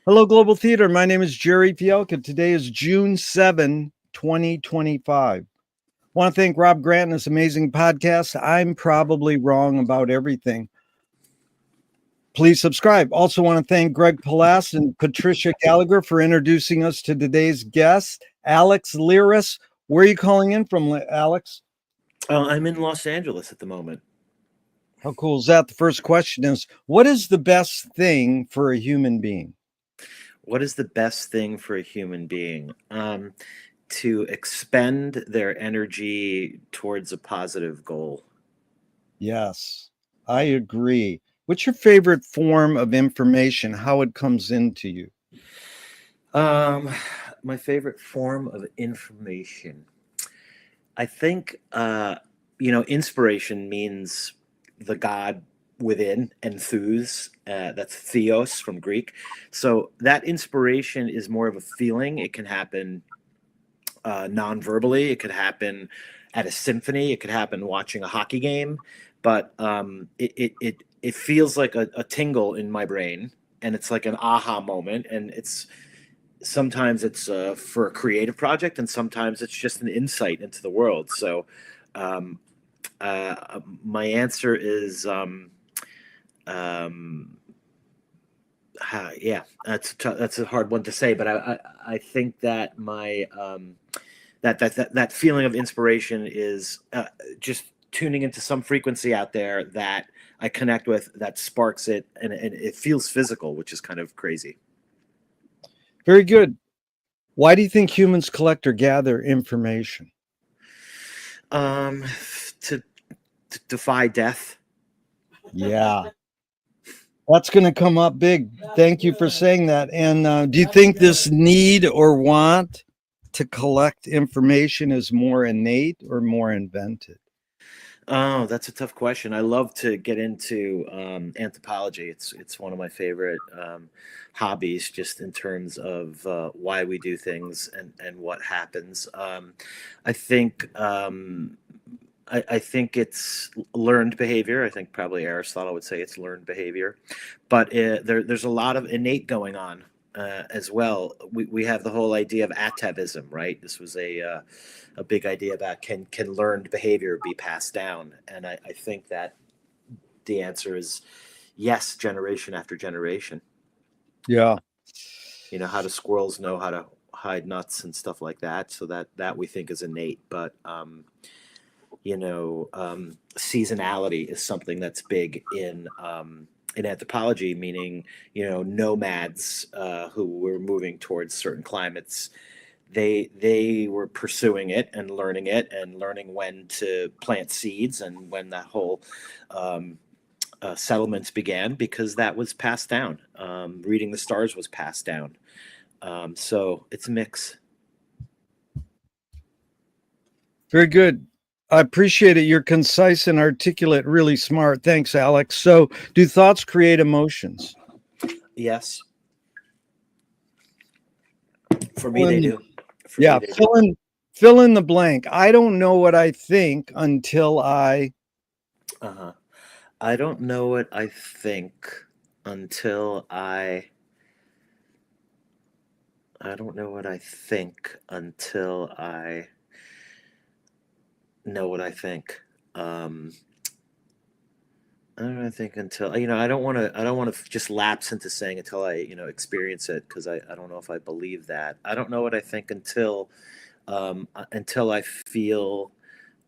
Hello, Global Theater. My name is Gerry Fialka. Today is June 7, 2025. I want to thank Rob Grant and his amazing podcast. I'm probably wrong about everything. Please subscribe. Also want to thank Greg Palas and Patricia Gallagher for introducing us to today's guest, Alex Lyras. Where are you calling in from, Alex? I'm in Los Angeles at the moment. How cool is that? The first question is, what is the best thing for a human being? What is the best thing for a human being? To expend their energy towards a positive goal. Yes, I agree. What's your favorite form of information? How it comes into you? Um, my favorite form of information. I think, inspiration means the God within, enthus. That's theos from Greek. So that inspiration is more of a feeling. It can happen non-verbally. It could happen at a symphony. It could happen watching a hockey game. But it feels like a tingle in my brain, and it's like an aha moment. And sometimes it's for a creative project, and sometimes it's just an insight into the world. So um, my answer is um, yeah, that's a hard one to say, but I think that my that feeling of inspiration is just tuning into some frequency out there that I connect with, that sparks it, and it feels physical, which is kind of crazy. Very good. Why do you think humans collect or gather information? Um, to, to defy death. Yeah, that's going to come up big. Thank you for saying that. And do you think this need or want to collect information is more innate or more invented? Oh, that's a tough question. I love to get into anthropology. It's one of my favorite hobbies, just in terms of why we do things and what happens. I think I think it's learned behavior. I think probably Aristotle would say it's learned behavior, but there's a lot of innate going on as well. We have the whole idea of atavism, right? This was a big idea about can learned behavior be passed down, and I think that the answer is yes, generation after generation. Yeah. You know, how do squirrels know how to hide nuts and stuff like that? So that we think is innate, but seasonality is something that's big in anthropology, meaning nomads who were moving towards certain climates. They were pursuing it and learning when to plant seeds and when that whole um, settlements began, because that was passed down. Reading the stars was passed down. So it's a mix. Very good. I appreciate it. You're concise and articulate, really smart. Thanks, Alex. So, do thoughts create emotions? Yes, for me Fill they in- do. For me yeah, they do. fill in the blank. I don't know what I think until I. Uh-huh. I don't know what I think until I don't know what I think until I know what I think. Um, I don't think until I don't want to just lapse into saying until I experience it, because I don't know if I believe that. I don't know what I think until I feel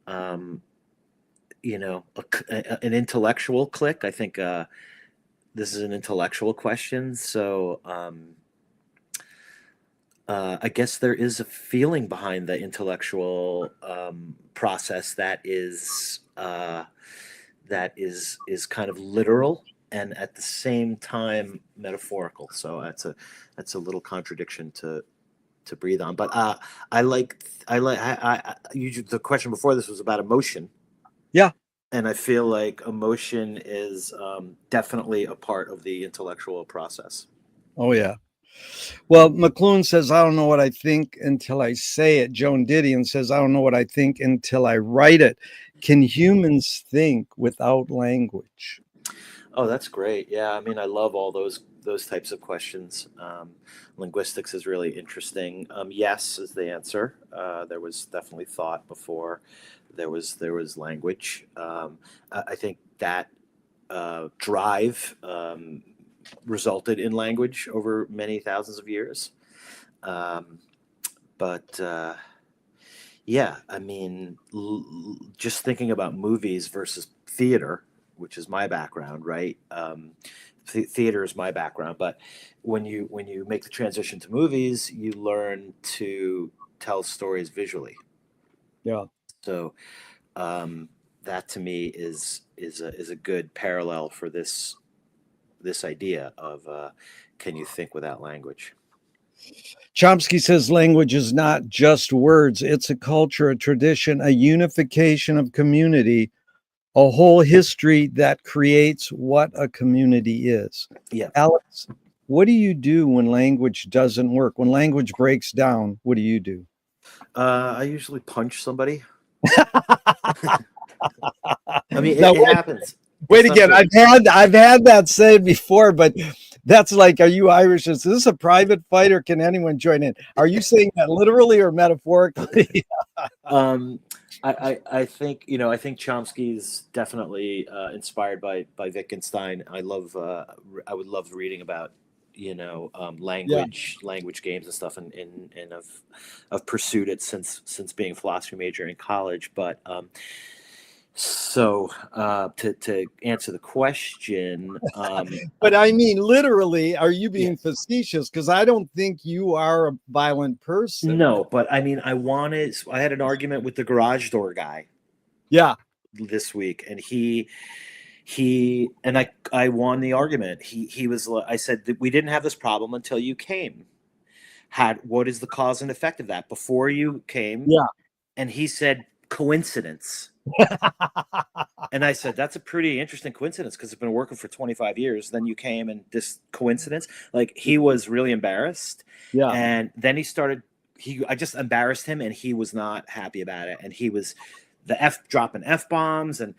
um, an intellectual click. I think this is an intellectual question, so I guess there is a feeling behind the intellectual process that is kind of literal and at the same time metaphorical. So that's a little contradiction to breathe on. But the question before this was about emotion, Yeah. and I feel like emotion is definitely a part of the intellectual process. Oh, yeah. Well, McLuhan says, I don't know what I think until I say it. Joan Didion says, I don't know what I think until I write it. Can humans think without language? Oh, that's great. Yeah, I mean, I love all those those types of questions. Linguistics is really interesting. Yes is the answer. There was definitely thought before there was language. I think that drive resulted in language over many thousands of years. Um, but yeah, I mean, just thinking about movies versus theater, which is my background, right? Theater is my background, but when you make the transition to movies, you learn to tell stories visually. Yeah. So um, that to me is a good parallel for this idea of can you think without language? Chomsky says language is not just words, it's a culture, a tradition, a unification of community, a whole history that creates what a community is. Yeah. Alex, what do you do when language doesn't work? When language breaks down, what do you do? I usually punch somebody. I mean, Now, it happens. wait It's not again. good. I've had that said before, but that's like, are you Irish? Is this a private fight or can anyone join in? Are you saying that literally or metaphorically? Um, I think I think Chomsky's definitely inspired by Wittgenstein. I would love reading about Yeah. language games and stuff, and I've pursued it since being a philosophy major in college. But to answer the question, But I mean, literally, are you yeah, being facetious? Because I don't think you are a violent person. no, but I mean, I had an argument with the garage door guy Yeah. this week, and I won the argument. I said that we didn't have this problem until you came. What is the cause and effect of that before you came? Yeah. And he said coincidence. And I said that's a pretty interesting coincidence because it's been working for 25 years. Then you came and this coincidence. Like he was really embarrassed, Yeah. and then he started. I just embarrassed him, and he was not happy about it. And he was dropping f bombs and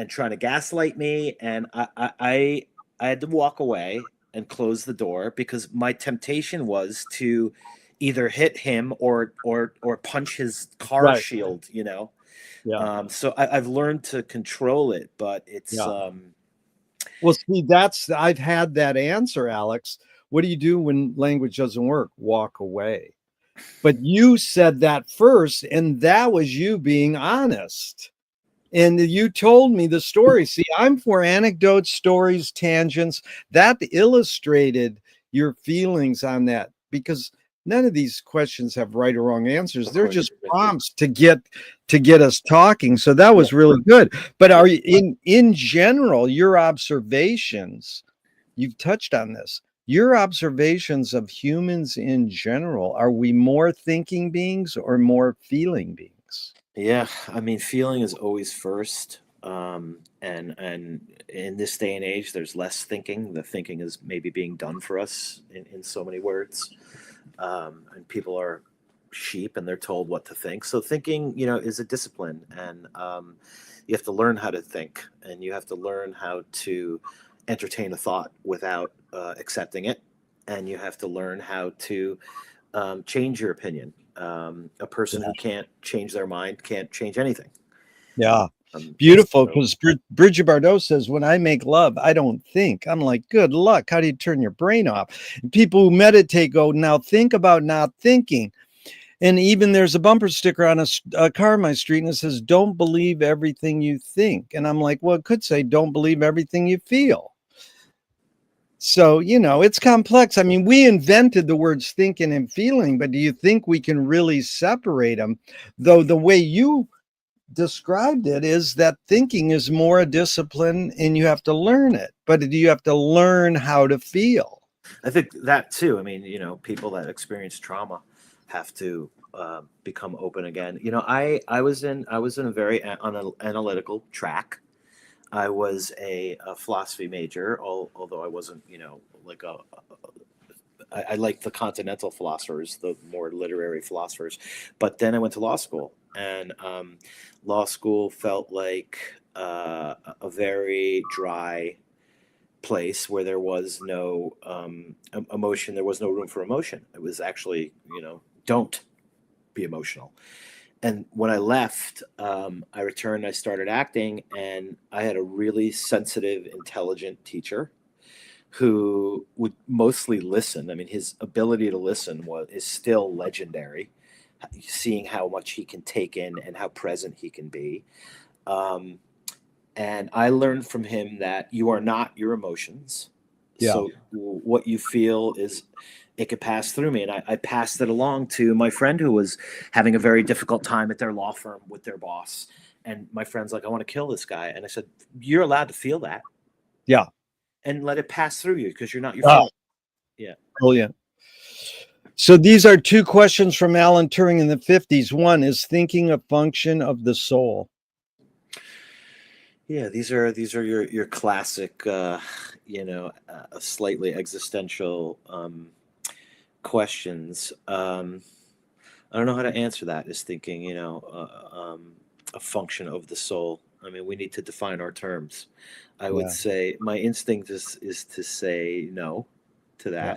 trying to gaslight me. And I had to walk away and close the door because my temptation was to either hit him or punch his car Right. shield. Yeah. So I've learned to control it, but it's Yeah. Well, see, I've had that answer, Alex. What do you do when language doesn't work? Walk away. But you said that first, and that was you being honest. And you told me the story. See, I'm for anecdotes, stories, tangents. That illustrated your feelings on that because none of these questions have right or wrong answers. of They're course. just prompts to get us talking. So that was really good. But are you in general, your observations, you've touched on this. Your observations of humans in general, are we more thinking beings or more feeling beings? Yeah, I mean, feeling is always first. And in this day and age, there's less thinking. The thinking is maybe being done for us in so many words. And people are sheep and they're told what to think. So thinking, is a discipline, and you have to learn how to think, and you have to learn how to entertain a thought without accepting it, and you have to learn how to change your opinion. A person who can't change their mind can't change anything. Yeah. Beautiful. So Because Bridget Bardot says, when I make love, I don't think. I'm like, good luck. How do you turn your brain off? And people who meditate go, now think about not thinking. And even there's a bumper sticker on a car in my street and it says, don't believe everything you think. And I'm like, well, it could say, don't believe everything you feel. So, it's complex. I mean, we invented the words thinking and feeling, but do you think we can really separate them? Though the way you described it is that thinking is more a discipline and you have to learn it. But do you have to learn how to feel? I think that too. I mean, people that experience trauma have to become open again. I was in a very analytical track. I was a philosophy major, although I wasn't, like I like the continental philosophers, the more literary philosophers. But then I went to law school, and law school felt like a very dry place where there was no emotion. There was no room for emotion. It was actually, don't be emotional. And when I left, I returned, I started acting, and I had a really sensitive, intelligent teacher who would mostly listen. I mean, his ability to listen is still legendary, seeing how much he can take in and how present he can be. Um, and I learned from him that you are not your emotions. Yeah. So what you feel is it could pass through me. And I passed it along to my friend who was having a very difficult time at their law firm with their boss. And my friend's like, I want to kill this guy. And I said, you're allowed to feel that Yeah. and let it pass through you because you're not your Ah, fault. Yeah. brilliant. So these are two questions from Alan Turing in the 50s. One, is thinking a function of the soul? Yeah, these are your classic, slightly existential questions. I don't know how to answer that. Is thinking, a function of the soul. I mean, we need to define our terms. I would Yeah. say my instinct is to say no to Yeah.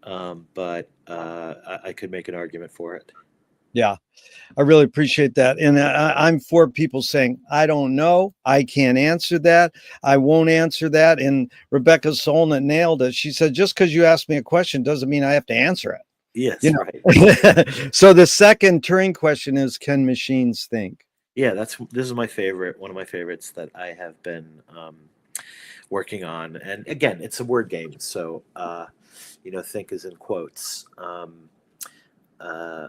that, but I could make an argument for it. Yeah. I really appreciate that. And I'm for people saying, I don't know. I can't answer that. I won't answer that. And Rebecca Solnit nailed it. She said, just because you ask me a question doesn't mean I have to answer it. Yes, right. So the second Turing question is, can machines think? Yeah, this is my favorite, one of my favorites that I have been working on. And again, it's a word game, so think is in quotes. Uh,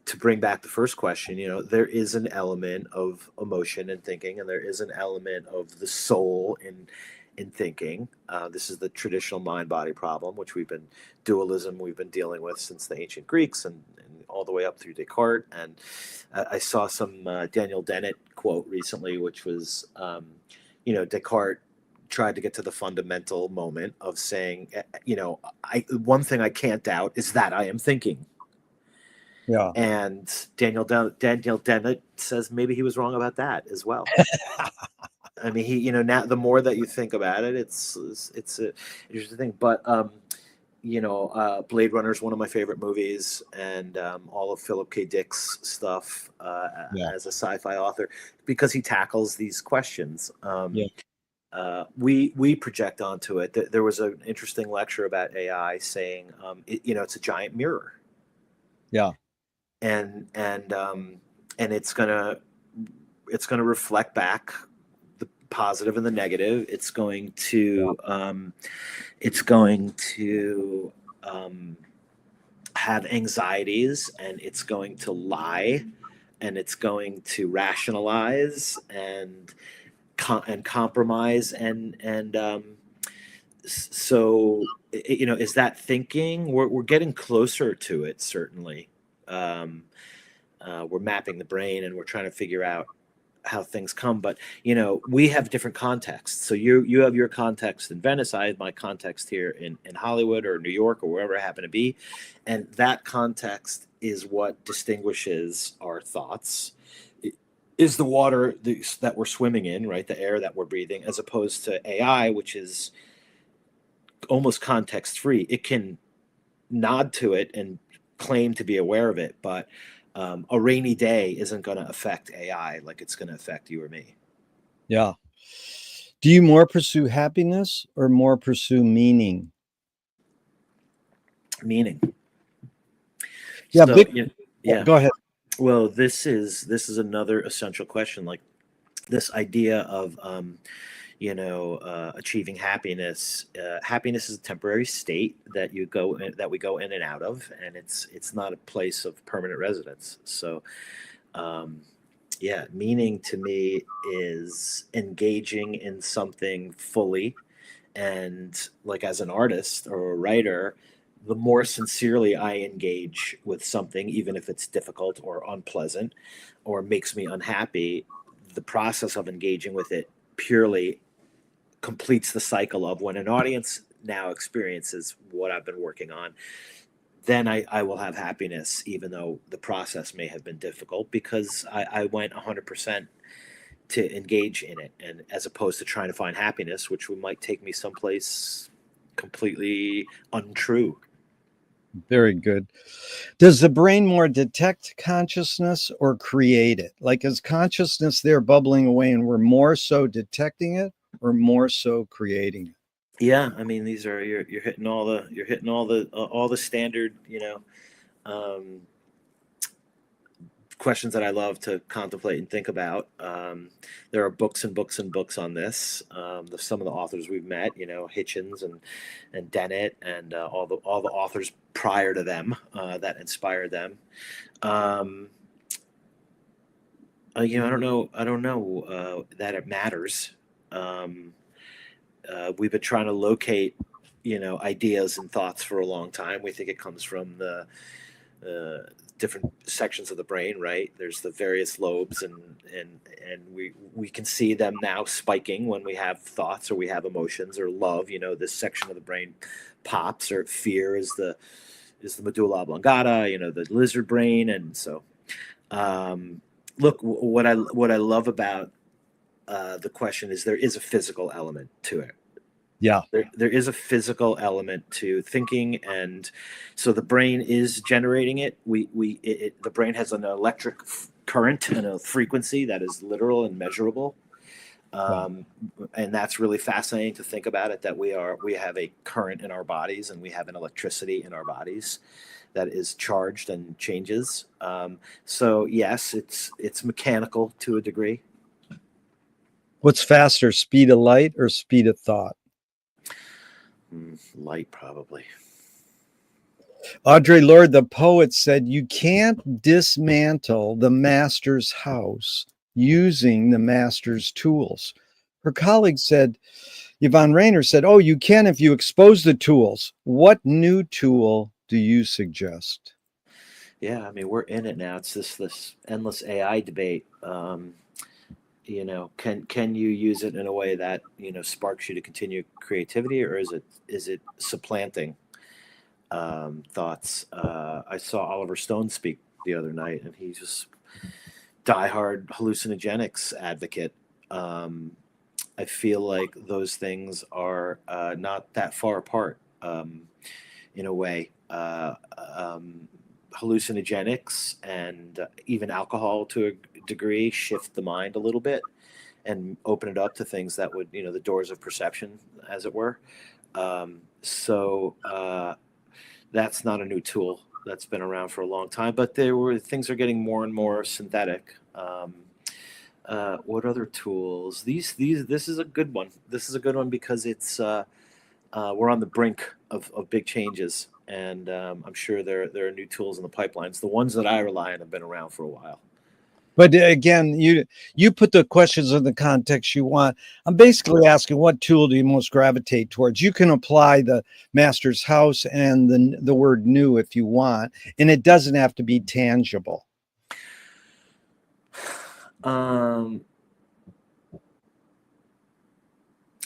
to bring back the first question, there is an element of emotion in thinking, and there is an element of the soul in thinking. This is the traditional mind-body problem, which dualism we've been dealing with since the ancient Greeks and all the way up through Descartes. And I saw some Daniel Dennett quote recently, which was, Descartes tried to get to the fundamental moment of saying, one thing I can't doubt is that I am thinking. Yeah. And Daniel Dennett says maybe he was wrong about that as well. I mean, now the more that you think about it, it's a interesting thing. But Blade Runner is one of my favorite movies, and all of Philip K. Dick's stuff Yeah. as a sci-fi author, because he tackles these questions. Yeah. We project onto it. There was an interesting lecture about AI saying, it's a giant mirror. Yeah. And it's gonna reflect back the positive and the negative. It's going to have anxieties, and it's going to lie, and it's going to rationalize and compromise, and so is that thinking? We're getting closer to it, certainly. um, we're mapping the brain, and we're trying to figure out how things come. But we have different contexts. So you have your context in Venice, I have my context here in Hollywood or New York or wherever I happen to be, and that context is what distinguishes our thoughts. Is the water that we're swimming in, right, the air that we're breathing, as opposed to AI, which is almost context free. It can nod to it and claim to be aware of it, but a rainy day isn't going to affect AI like it's going to affect you or me. Yeah. Do you more pursue happiness or more pursue meaning? Meaning. Yeah. So yeah. Go ahead. Well, this is another essential question. Like this idea of achieving happiness. Happiness is a temporary state that we go in and out of, and it's not a place of permanent residence. So meaning to me is engaging in something fully. And like as an artist or a writer, the more sincerely I engage with something, even if it's difficult or unpleasant or makes me unhappy, the process of engaging with it purely completes the cycle of when an audience now experiences what I've been working on. Then I will have happiness, even though the process may have been difficult, because I went 100% to engage in it, and as opposed to trying to find happiness, which might take me someplace completely untrue. Very good. Does the brain more detect consciousness or create it? Like, is consciousness there bubbling away and we're more so detecting it or more so creating it? Yeah, I mean, these are you're hitting all the standard, um, questions that I love to contemplate and think about. There are books and books and books on this. Some of the authors we've met, Hitchens and Dennett, and all the authors prior to them that inspired them. Um, I don't know that it matters. Um, we've been trying to locate, ideas and thoughts for a long time. We think it comes from the different sections of the brain, right? There's the various lobes, and we can see them now spiking when we have thoughts or we have emotions or love. This section of the brain pops, or fear is the medulla oblongata, the lizard brain. And so, look, what I love about the question is there is a physical element to it. Yeah. There is a physical element to thinking, and so the brain is generating it. The brain has an electric current and a frequency that is literal and measurable, and that's really fascinating to think about it. That we have a current in our bodies, and we have an electricity in our bodies that is charged and changes. So yes, it's mechanical to a degree. What's faster, speed of light or speed of thought? Light, probably. Audre Lorde, the poet, said, "You can't dismantle the master's house using the master's tools." Her colleague said, Yvonne Rainer said, "Oh, you can if you expose the tools." What new tool do you suggest? Yeah, I mean, we're in it now. It's this endless AI debate. Can you use it in a way that sparks you to continue creativity, or is it supplanting thoughts? I saw Oliver Stone speak the other night, and he's just diehard hallucinogenics advocate. I feel like those things are not that far apart in a way. Hallucinogenics and even alcohol to a degree shift the mind a little bit and open it up to things that would, the doors of perception, as it were. So that's not a new tool. That's been around for a long time, but things are getting more and more synthetic. What other tools? This is a good one. This is a good one because it's we're on the brink of big changes, and I'm sure there are new tools in the pipelines. The ones that I rely on have been around for a while. But again, you put the questions in the context you want. I'm basically asking, what tool do you most gravitate towards? You can apply the master's house and the word new if you want, and it doesn't have to be tangible. And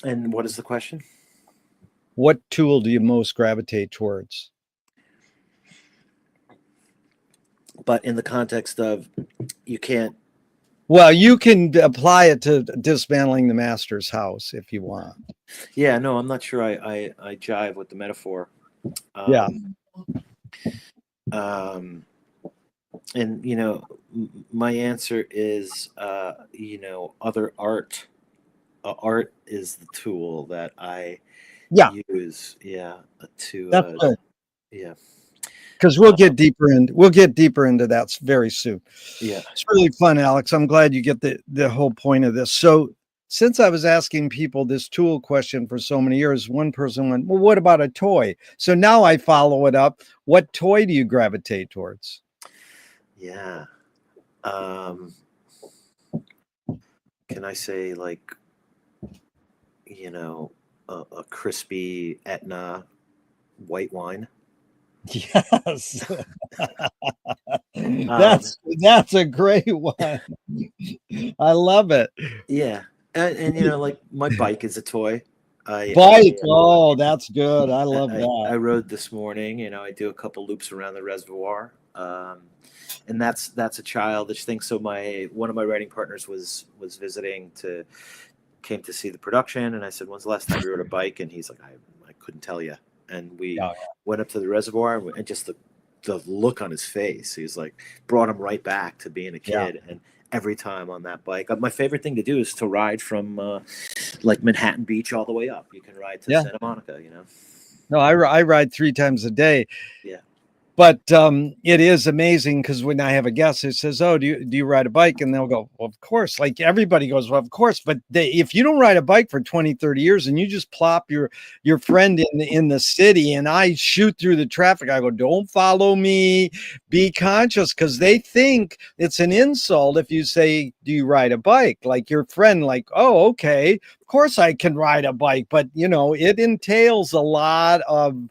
what is the question? What tool do you most gravitate towards? But in the context of, you can't. Well, you can apply it to dismantling the master's house if you want. Yeah, no, I'm not sure I jive with the metaphor. Yeah. And my answer is other art. Art is the tool that I use. Yeah, that's good. Yeah. Because we'll get deeper into that very soon. Yeah, it's really fun, Alex. I'm glad you get the whole point of this. So, since I was asking people this tool question for so many years, one person went, "Well, what about a toy?" So now I follow it up. What toy do you gravitate towards? Yeah. Can I say, like, a crispy Etna white wine? Yes. That's a great one. I love it. Yeah. And like, my bike is a toy. Bike. Oh, that's good. I love that. I rode this morning. I do a couple loops around the reservoir. And that's a childish thing. So one of my writing partners was visiting came to see the production, and I said, "When's the last time you rode a bike?" And he's like, "I couldn't tell you." And we Yeah. went up to the reservoir, and just the look on his face, he's like, brought him right back to being a Yeah. kid. And every time on that bike, my favorite thing to do is to ride from like Manhattan Beach all the way up. You can ride to Yeah. Santa Monica, No, I ride 3 times a day. Yeah. But it is amazing because when I have a guest who says, "Oh, do you ride a bike?" And they'll go, "Well, of course." Like everybody goes, "Well, of course." But if you don't ride a bike for 20, 30 years and you just plop your friend in the city and I shoot through the traffic, I go, "Don't follow me. Be conscious," because they think it's an insult if you say, "Do you ride a bike?" Like your friend, like, "Oh, okay, of course I can ride a bike," but it entails a lot of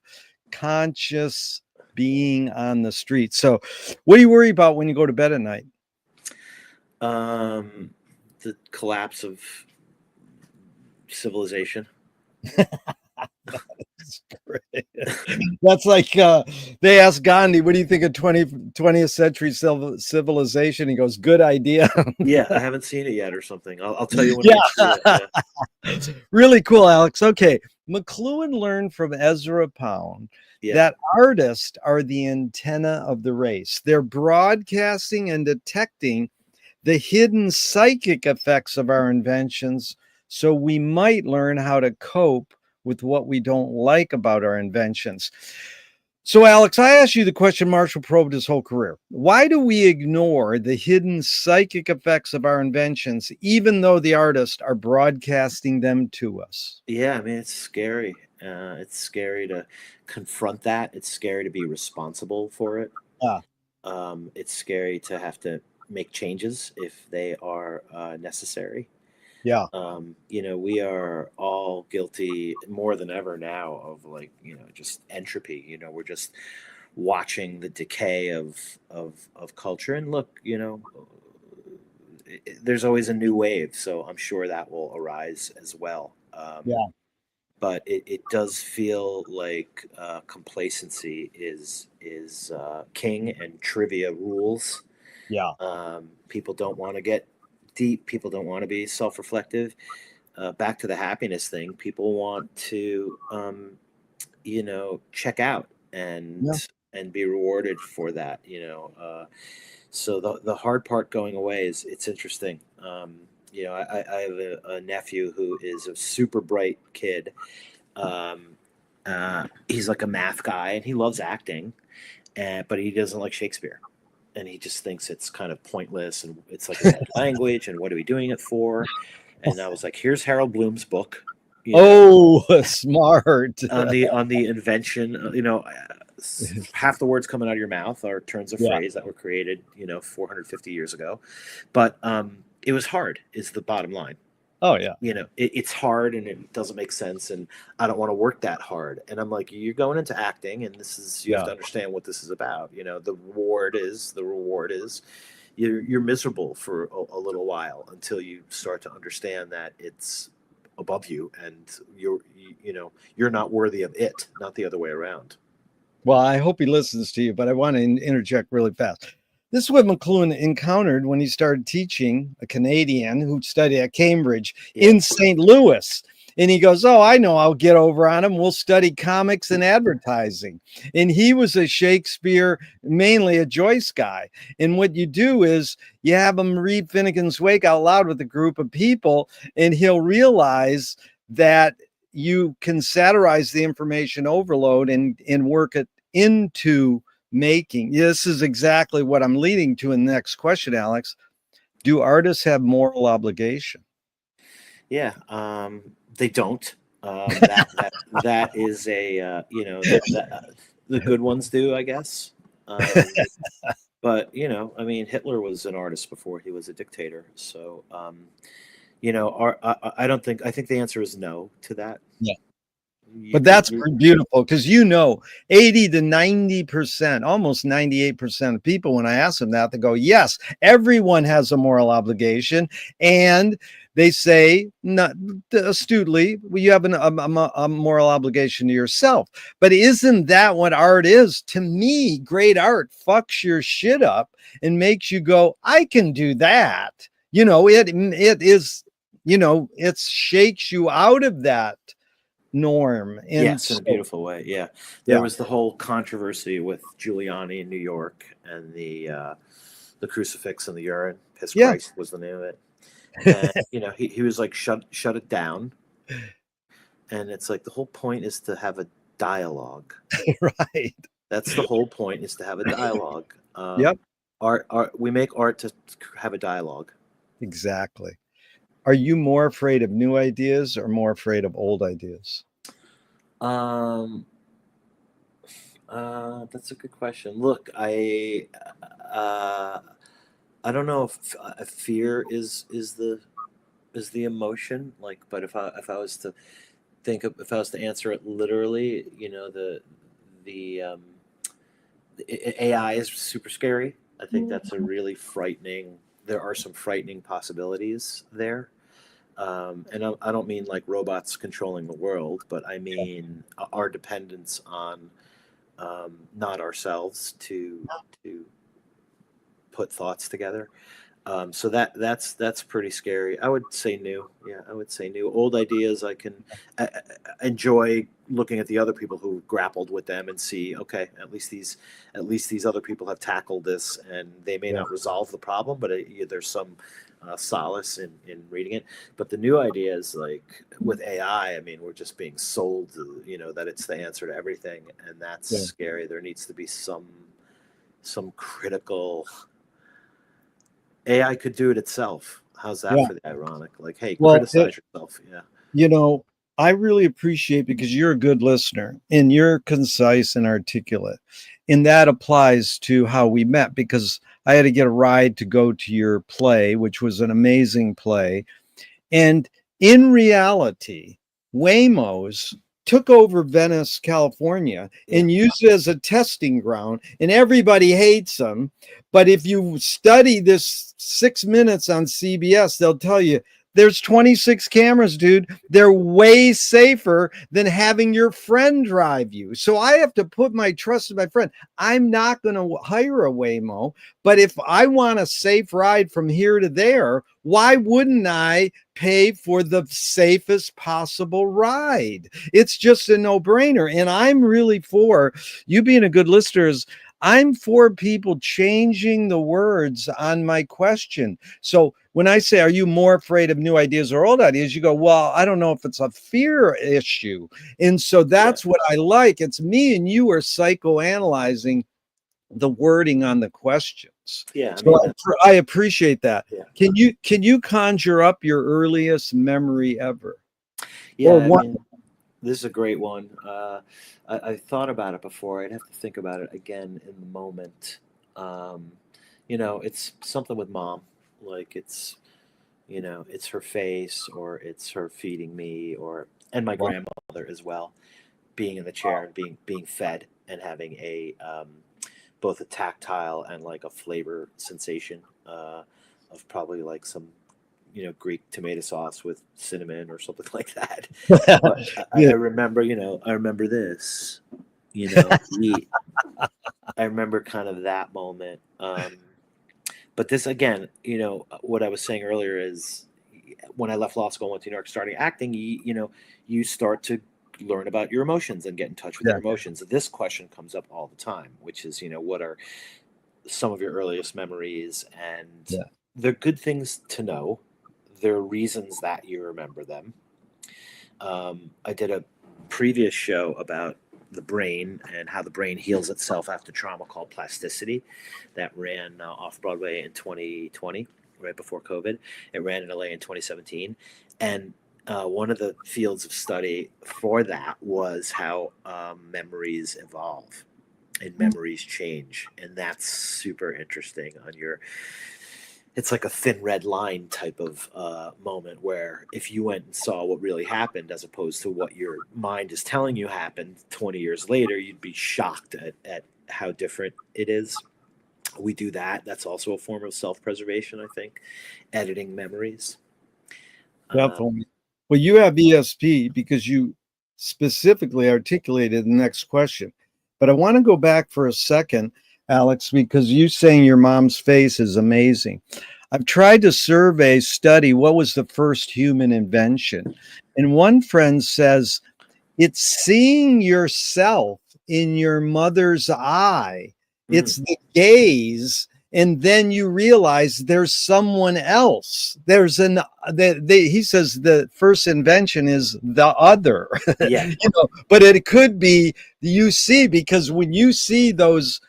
conscious being on the street. So what do you worry about when you go to bed at night? The collapse of civilization. That's like they asked Gandhi, "What do you think of 20th century civilization?" He goes, "Good idea." Yeah, I haven't seen it yet or something. I'll tell you when Yeah. I see it. Really cool, Alex. Okay. McLuhan learned from Ezra Pound that artists are the antenna of the race. They're broadcasting and detecting the hidden psychic effects of our inventions, so we might learn how to cope with what we don't like about our inventions. So, Alex, I asked you the question Marshall probed his whole career. Why do we ignore the hidden psychic effects of our inventions, even though the artists are broadcasting them to us? Yeah, I mean, it's scary. It's scary to confront that. It's scary to be responsible for it. Yeah. It's scary to have to make changes if they are necessary. Yeah. We are all guilty more than ever now of just entropy. We're just watching the decay of culture. And look, there's always a new wave, so I'm sure that will arise as well. Yeah. But it does feel like complacency is king, and trivia rules. Yeah. People don't want to get deep. People don't want to be self-reflective. Back to the happiness thing. People want to, check out and be rewarded for that. So the hard part going away is it's interesting. I have a nephew who is a super bright kid. He's like a math guy, and he loves acting, but he doesn't like Shakespeare. And he just thinks it's kind of pointless, and it's like a dead language, and what are we doing it for? And I was like, here's Harold Bloom's book. Smart. On the invention, half the words coming out of your mouth are turns of phrase that were created, 450 years ago. But it was hard, is the bottom line. Oh, yeah. It's hard, and it doesn't make sense, and I don't want to work that hard. And I'm like, you're going into acting, and you have to understand what this is about. The reward is you're miserable for a little while until you start to understand that it's above you, and you're not worthy of it, not the other way around. Well, I hope he listens to you, but I want to interject really fast. This is what McLuhan encountered when he started teaching a Canadian who studied at Cambridge in St. Louis. And he goes, "Oh, I know, I'll get over on him. We'll study comics and advertising." And he was a Shakespeare, mainly a Joyce guy. And what you do is you have him read Finnegan's Wake out loud with a group of people, and he'll realize that you can satirize the information overload and work it into making. This is exactly what I'm leading to in the next question, Alex. Do artists have moral obligation? Yeah, they don't. That is a the good ones do, I guess. But I mean, Hitler was an artist before he was a dictator. So I don't think. I think the answer is no to that. Yeah. But that's beautiful because 80 to 90%, almost 98% of people, when I ask them that, they go, yes, everyone has a moral obligation. And They say, not astutely, well, you have a moral obligation to yourself. But isn't that what art is? To me, great art fucks your shit up and makes you go, I can do that. It is, it shakes you out of that norm. And Yes, in so, a beautiful way. Yeah, there yeah, was the whole controversy with Giuliani in New York and the crucifix and the urine. Piss yeah, Christ was the name of it. And he was like, shut it down. And it's like the whole point is to have a dialogue. right. That's the whole point, is to have a dialogue. Yep, Art, we make art to have a dialogue. exactly. Are you more afraid of new ideas or more afraid of old ideas? Um, that's a good question. Look, uh, I don't know if fear is the emotion. Like, but if I was to if I was to answer it literally, the AI is super scary. I think that's a really frightening. There are some frightening possibilities there. And I don't mean like robots controlling the world, but I mean our dependence on not ourselves to put thoughts together. So that's pretty scary. I would say new. Yeah, I would say new. Old ideas, I enjoy looking at the other people who grappled with them and see, okay, at least these other people have tackled this, and they may Yeah, not resolve the problem, but there's some solace in reading it. But the new ideas, like with AI, I mean, we're just being sold, that it's the answer to everything, and that's yeah, scary. There needs to be some critical. AI could do it itself. How's that yeah. for the ironic? Like, hey, Well, criticize yourself. Yeah. you know, I really appreciate, because you're a good listener and you're concise and articulate. And that applies to how we met, because I had to get a ride to go to your play, which was an amazing play. And in reality, Waymo's took over Venice, California, Yeah. and used it as a testing ground, and everybody hates them. But if you study this 6 minutes on CBS, they'll tell you there's 26 cameras, dude. They're way safer than having your friend drive you. So I have to put my trust in my friend. I'm not going to hire a Waymo, but if I want a safe ride from here to there, why wouldn't I pay for the safest possible ride? It's just a no-brainer. And I'm really for, you being a good listener, I'm for people changing the words on my question. So when I say, are you more afraid of new ideas or old ideas? You go, well, I don't know if it's a fear issue. And so Yeah. that's what I like. It's me and you are psychoanalyzing the wording on the questions. Yeah. I So mean, that's, I appreciate that. yeah. Can you conjure up your earliest memory ever? Or Yeah. I one? mean, this is a great one. I thought about it before. I'd have to think about it again in the moment. Um, it's something with mom. Like it's her face, or it's her feeding me, and my Wow. grandmother as well, being in the chair and being fed and having a both a tactile and like a flavor sensation of probably like some Greek tomato sauce with cinnamon or something like that. But I Yeah. remember, I remember this, eat. I remember kind of that moment. But this again, what I was saying earlier is when I left law school and went to New York, starting acting, you start to learn about your emotions and get in touch with Yeah. your emotions. This question comes up all the time, which is, what are some of your earliest memories? And Yeah. they're good things to know. There are reasons that you remember them. I did a previous show about the brain and how the brain heals itself after trauma, called Plasticity, that ran off Broadway in 2020, right before COVID. It ran in LA in 2017. And one of the fields of study for that was how memories evolve and memories change. And that's super interesting on your, it's like a thin red line type of moment, where if you went and saw what really happened as opposed to what your mind is telling you happened 20 years later, you'd be shocked at how different it is. We do that. That's also a form of self-preservation, I think, editing memories. Definitely. Well, you have ESP because you specifically articulated the next question. But I want to go back for a second, Alex, because you saying your mom's face is amazing. I've tried to survey, study what was the first human invention. And one friend says it's seeing yourself in your mother's eye. Mm, It's the gaze, and then you realize there's someone else. There's an he says the first invention is the other, yeah. but it could be you see, because when you see those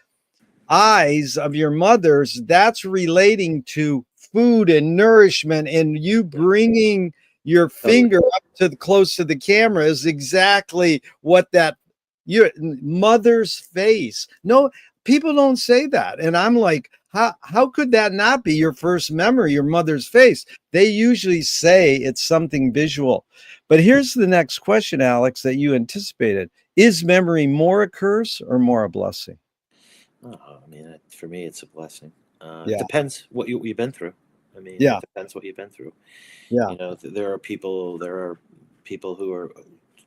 eyes of your mother's, that's relating to food and nourishment, and you Yeah. bringing your Totally. finger up to the close to the camera is exactly what that your mother's face. No, people don't say that, and I'm like, how could that not be your first memory, your mother's face? They usually say it's something visual. But here's the next question, Alex, that you anticipated: is memory more a curse or more a blessing? I mean, for me, it's a blessing. It Yeah, depends what you've been through. I mean, it yeah, depends what you've been through. yeah, There are people who are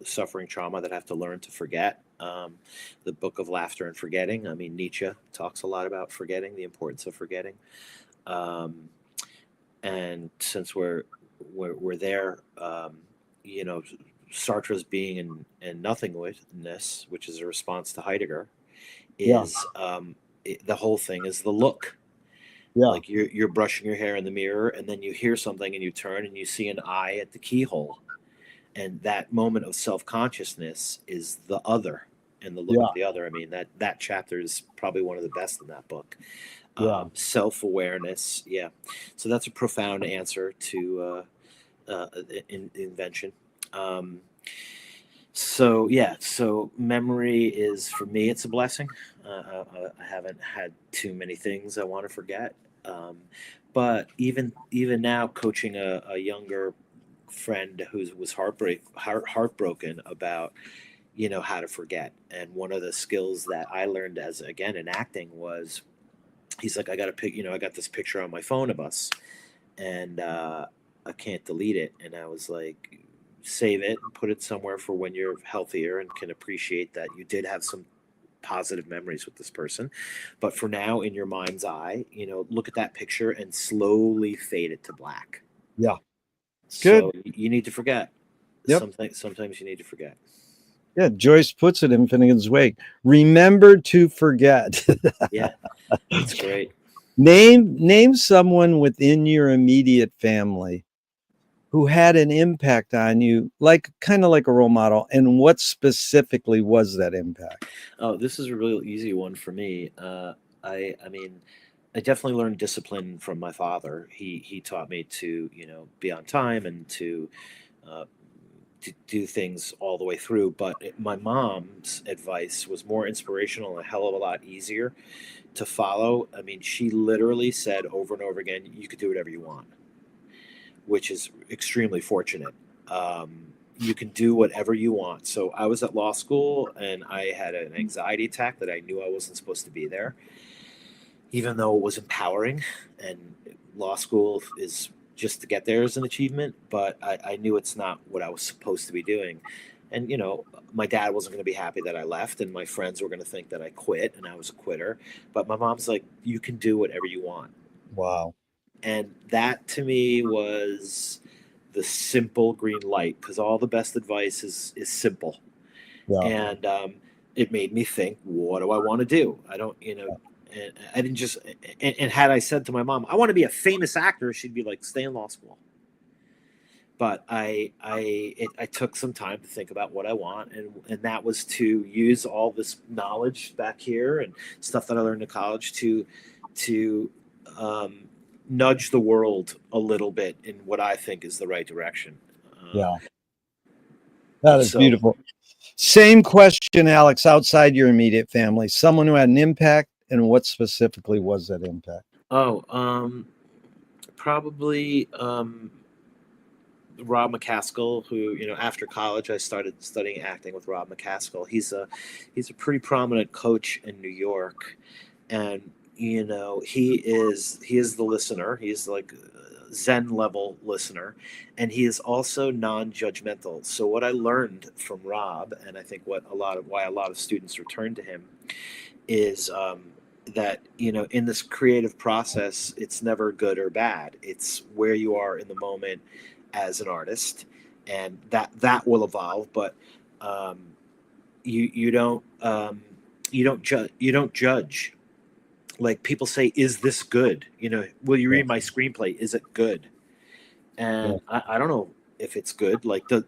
suffering trauma that have to learn to forget. The Book of Laughter and Forgetting. I mean, Nietzsche talks a lot about forgetting, the importance of forgetting. Um, and since we're there, you know, Sartre's being in nothingness, which is a response to Heidegger, yeah, is the whole thing is the look. yeah, Like you're brushing your hair in the mirror, and then you hear something, and you turn, and you see an eye at the keyhole, and that moment of self consciousness is the other, and the look yeah, of the other. I mean, that chapter is probably one of the best in that book. yeah. Self awareness, yeah. So that's a profound answer to invention. Um, so yeah, so memory is for me, it's a blessing. I haven't had too many things I want to forget, um, but even now, coaching a younger friend who was heartbroken about how to forget, and one of the skills that I learned as again in acting was he's like, I got a pic, I got this picture on my phone of us, and I can't delete it. And I was like, save it and put it somewhere for when you're healthier and can appreciate that you did have some positive memories with this person. But for now, in your mind's eye, look at that picture and slowly fade it to black. Yeah. So Good. you need to forget. Yep. Sometimes you need to forget. Yeah. Joyce puts it in Finnegan's Wake. Remember to forget. Yeah, that's great. Name someone within your immediate family who had an impact on you, like kind of like a role model. And what specifically was that impact? Oh, this is a real easy one for me. I mean, I definitely learned discipline from my father. He taught me to be on time and uh, to do things all the way through. But my mom's advice was more inspirational and a hell of a lot easier to follow. I mean, she literally said over and over again, "You could do whatever you want," which is extremely fortunate. You can do whatever you want. So I was at law school and I had an anxiety attack that I knew I wasn't supposed to be there, even though it was empowering. And law school is just to get there as an achievement, but I knew it's not what I was supposed to be doing. And, my dad wasn't going to be happy that I left, and my friends were going to think that I quit and I was a quitter. But my mom's like, you can do whatever you want. Wow. And that to me was the simple green light, because all the best advice is simple. Yeah. And it made me think, what do I want to do? I don't, and I didn't just, and had I said to my mom, I want to be a famous actor, she'd be like, stay in law school. But I took some time to think about what I want, and that was to use all this knowledge back here and stuff that I learned in college to um, nudge the world a little bit in what I think is the right direction. Uh, Yeah. That is so, beautiful. Same question, Alex, outside your immediate family, someone who had an impact, and what specifically was that impact? oh, probably Rob McCaskill, who after college I started studying acting with Rob McCaskill. He's a pretty prominent coach in New York, and he is the listener. He's like a Zen level listener, and he is also non-judgmental. So what I learned from Rob, and I think why a lot of students return to him, is that in this creative process, it's never good or bad. It's where you are in the moment as an artist, and that will evolve. But um, you don't judge. Like people say, is this good? Will you read my screenplay? Is it good? And I don't know if it's good. Like, were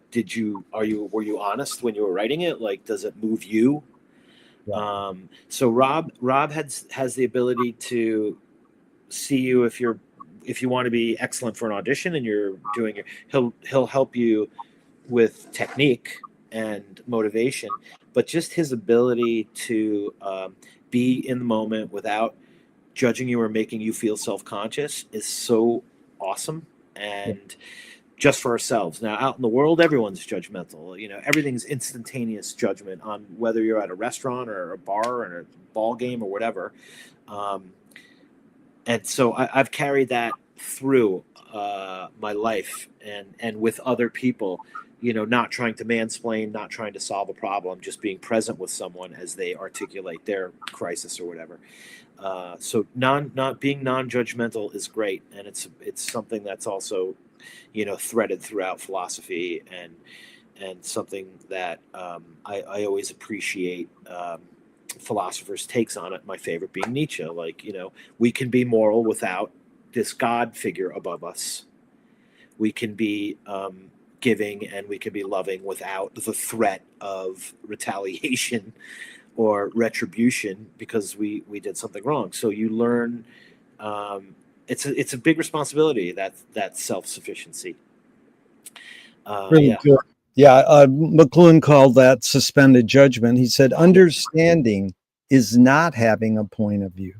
you honest when you were writing it? Like, does it move you? So Rob has the ability to see you if you want to be excellent for an audition and you're doing it. He'll help you with technique and motivation, but just his ability to be in the moment without judging you or making you feel self-conscious is so awesome. And just for ourselves. Now, out in the world, everyone's judgmental. Everything's instantaneous judgment on whether you're at a restaurant or a bar or a ball game or whatever. And so I've carried that through my life and with other people, not trying to mansplain, not trying to solve a problem, just being present with someone as they articulate their crisis or whatever. So not being non-judgmental is great, and it's something that's also threaded throughout philosophy and something that I always appreciate philosophers' takes on it. My favorite being Nietzsche. Like, we can be moral without this God figure above us. We can be giving and we can be loving without the threat of retaliation or retribution because we did something wrong. So you learn. It's a big responsibility, that self-sufficiency. Really cool. Yeah, McLuhan called that suspended judgment. He said understanding is not having a point of view.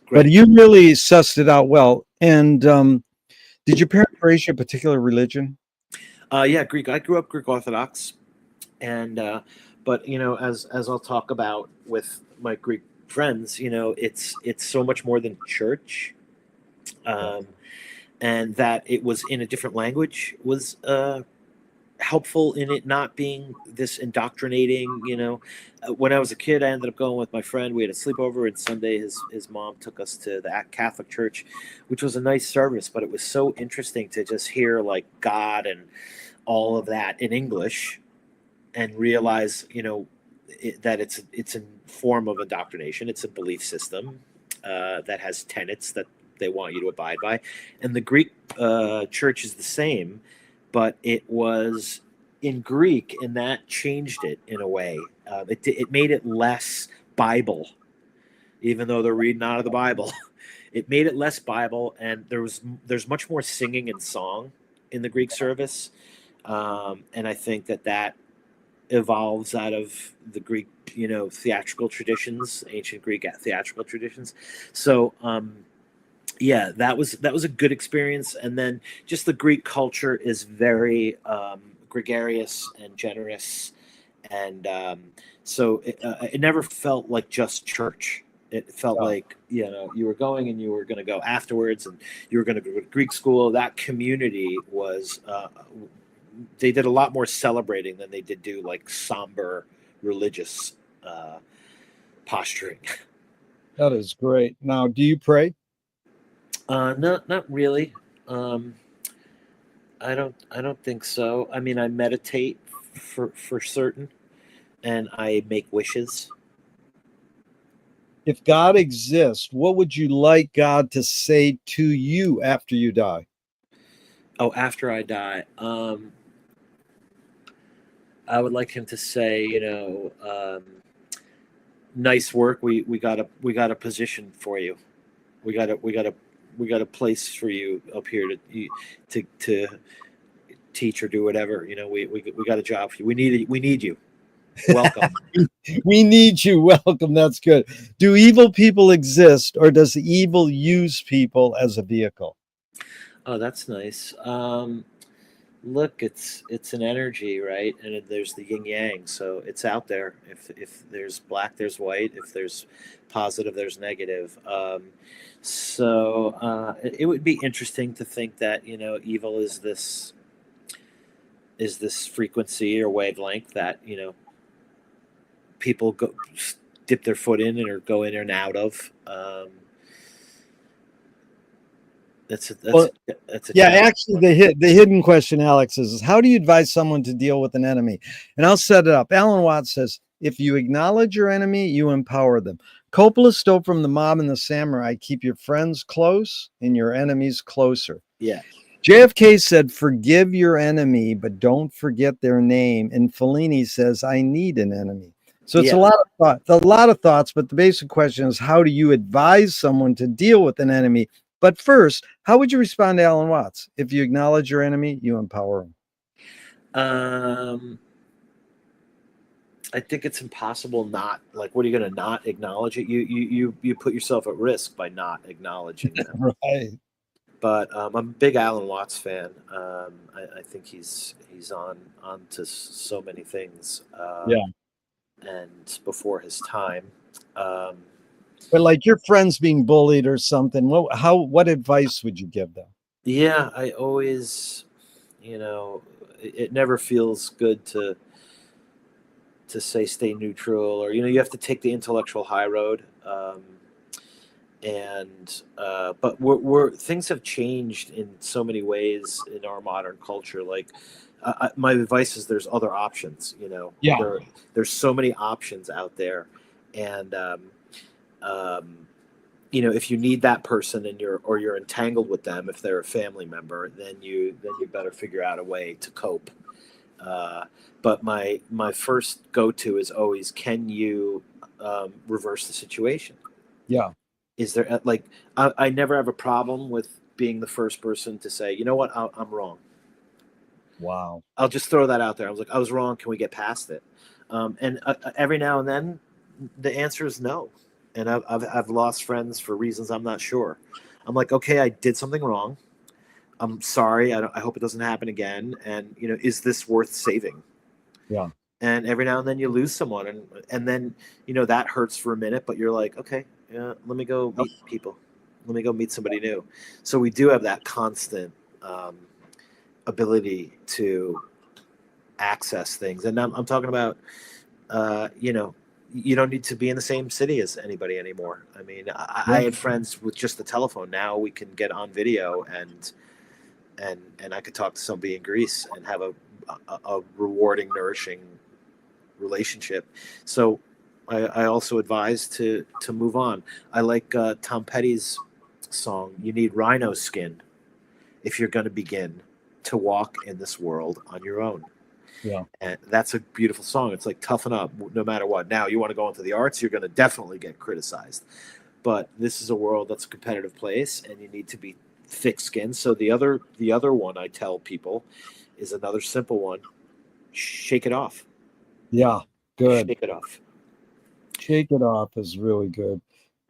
Great. But you really sussed it out well. And did your parents raise you a particular religion? Yeah, Greek. I grew up Greek Orthodox, and but as I'll talk about with my Greek friends, it's so much more than church. And that it was in a different language was helpful in it not being this indoctrinating. When I was a kid, I ended up going with my friend. We had a sleepover, and Sunday his mom took us to the Catholic church, which was a nice service, but it was so interesting to just hear like God and all of that in English and realize, that it's a form of indoctrination. It's a belief system that has tenets that they want you to abide by. And the Greek church is the same, but it was in Greek, and that changed it in a way. It made it less Bible, even though they're reading out of the Bible. It made it less Bible, and there's much more singing and song in the Greek service. And I think that evolves out of the Greek, theatrical traditions, ancient Greek theatrical traditions. So, yeah, that was a good experience. And then just the Greek culture is very gregarious and generous, and so it never felt like just church. It felt like you were going and you were going to go afterwards, and you were going to go to Greek school. That community was they did a lot more celebrating than they did do like somber religious posturing. That is great. Now, do you pray? No, not really. I don't think so. I mean, I meditate for certain, and I make wishes. If God exists, what would you like God to say to you after you die? Oh, after I die, I would like him to say, nice work. We got a position for you. We got a place for you up here to teach or do whatever. We got a job for you. We need you. Welcome. We need you. Welcome. That's good. Do evil people exist, or does evil use people as a vehicle? Oh, that's nice. look, it's an energy, right? And there's the yin yang, so it's out there. If there's black, there's white. If there's positive, there's negative. It would be interesting to think that, evil is this frequency or wavelength that, people go dip their foot in or go in and out of. That's a, that's Well, a, that's a yeah, challenge. actually, the hidden question, Alex, is how do you advise someone to deal with an enemy? And I'll set it up. Alan Watts says, if you acknowledge your enemy, you empower them. Coppola stole from the mob and the samurai, keep your friends close and your enemies closer. Yeah, JFK said, forgive your enemy, but don't forget their name. And Fellini says, I need an enemy. So it's a yeah. lot of thoughts, but the basic question is, how do you advise someone to deal with an enemy? But first, how would you respond to Alan Watts? If you acknowledge your enemy, you empower him. Um, I think it's impossible not, like, what are you going to not acknowledge it? You put yourself at risk by not acknowledging them. Right. But I'm a big Alan Watts fan. I think he's on to so many things, Yeah. and before his time. Um, But like your friends being bullied or something, what advice would you give them? yeah, I always, it never feels good to say stay neutral, or you have to take the intellectual high road. And But we're things have changed in so many ways in our modern culture. Like, my advice is there's other options. Yeah. There's so many options out there, and um, if you need that person and you're entangled with them, if they're a family member, then you better figure out a way to cope. Uh, but my first go to is always, can you reverse the situation? Yeah. Is there, like, I never have a problem with being the first person to say, you know what, I'm wrong. Wow. I'll just throw that out there. I was like, I was wrong. Can we get past it? And Every now and then, the answer is no. And I've lost friends for reasons I'm not sure. I'm like, okay, I did something wrong. I'm sorry. I hope it doesn't happen again. And is this worth saving? Yeah. And every now and then you lose someone, and then that hurts for a minute, but you're like, okay, yeah, let me go meet people, let me go meet somebody new. So we do have that constant um, ability to access things, and I'm talking about you don't need to be in the same city as anybody anymore. I mean, I Yeah. had friends with just the telephone. Now we can get on video, and I could talk to somebody in Greece and have a rewarding, nourishing relationship. So I also advise to move on. I like Tom Petty's song, "You Need Rhino Skin if you're going to begin to walk in this world on your own." Yeah. And that's a beautiful song. It's like, toughen up no matter what. Now, you want to go into the arts, you're going to definitely get criticized. But this is a world that's a competitive place, and you need to be thick-skinned. So the other one I tell people is another simple one: shake it off. Yeah. Good. Shake it off. Shake it off is really good.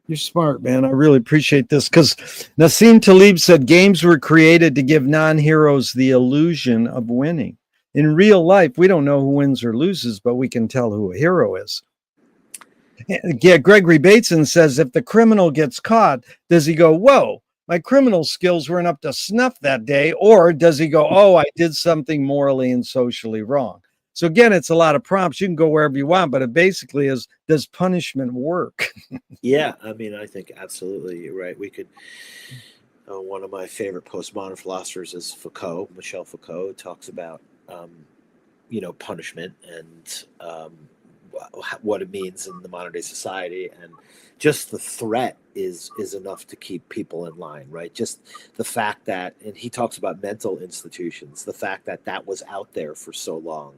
You're smart, man. I really appreciate this because Nassim Taleb said games were created to give non heroes the illusion of winning. In real life, we don't know who wins or loses, but we can tell who a hero is. Yeah, Gregory Bateson says if the criminal gets caught, does he go, whoa, my criminal skills weren't up to snuff that day? Or does he go, oh, I did something morally and socially wrong? So again, it's a lot of prompts. You can go wherever you want, but it basically is, does punishment work? Yeah, I mean, I think absolutely you're right. We could. One of my favorite postmodern philosophers is Foucault. Michel Foucault talks about, punishment and what it means in the modern day society, and just the threat is enough to keep people in line, right? Just the fact that, and he talks about mental institutions, the fact that that was out there for so long,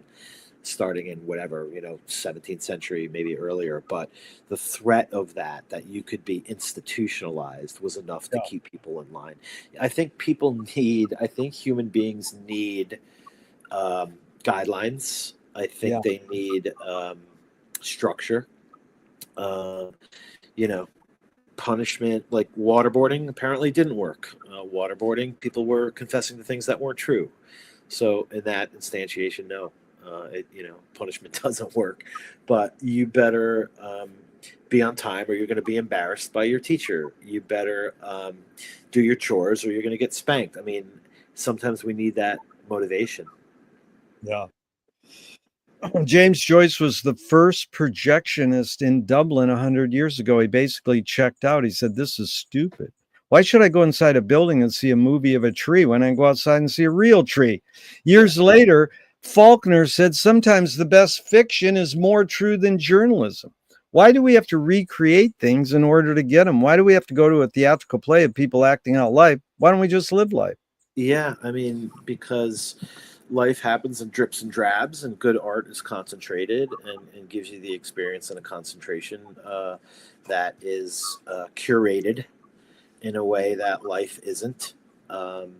starting in whatever 17th century, maybe earlier, but the threat of that you could be institutionalized was enough to Yeah. keep people in line. I think human beings need guidelines. I think Yeah. they need structure. uh, you know Punishment, like waterboarding, apparently didn't work. Waterboarding, people were confessing to things that weren't true. So in that instantiation, no, punishment doesn't work. But you better be on time, or you're going to be embarrassed by your teacher. You better do your chores, or you're going to get spanked. I mean, sometimes we need that motivation. Yeah. James Joyce was the first projectionist in Dublin 100 years ago. He basically checked out. He said, "This is stupid. Why should I go inside a building and see a movie of a tree when I can go outside and see a real tree?" Years later, Faulkner said, "Sometimes the best fiction is more true than journalism." Why do we have to recreate things in order to get them? Why do we have to go to a theatrical play of people acting out life? Why don't we just live life? Yeah, I mean, because life happens in drips and drabs, and good art is concentrated and gives you the experience and a concentration that is curated in a way that life isn't. Um,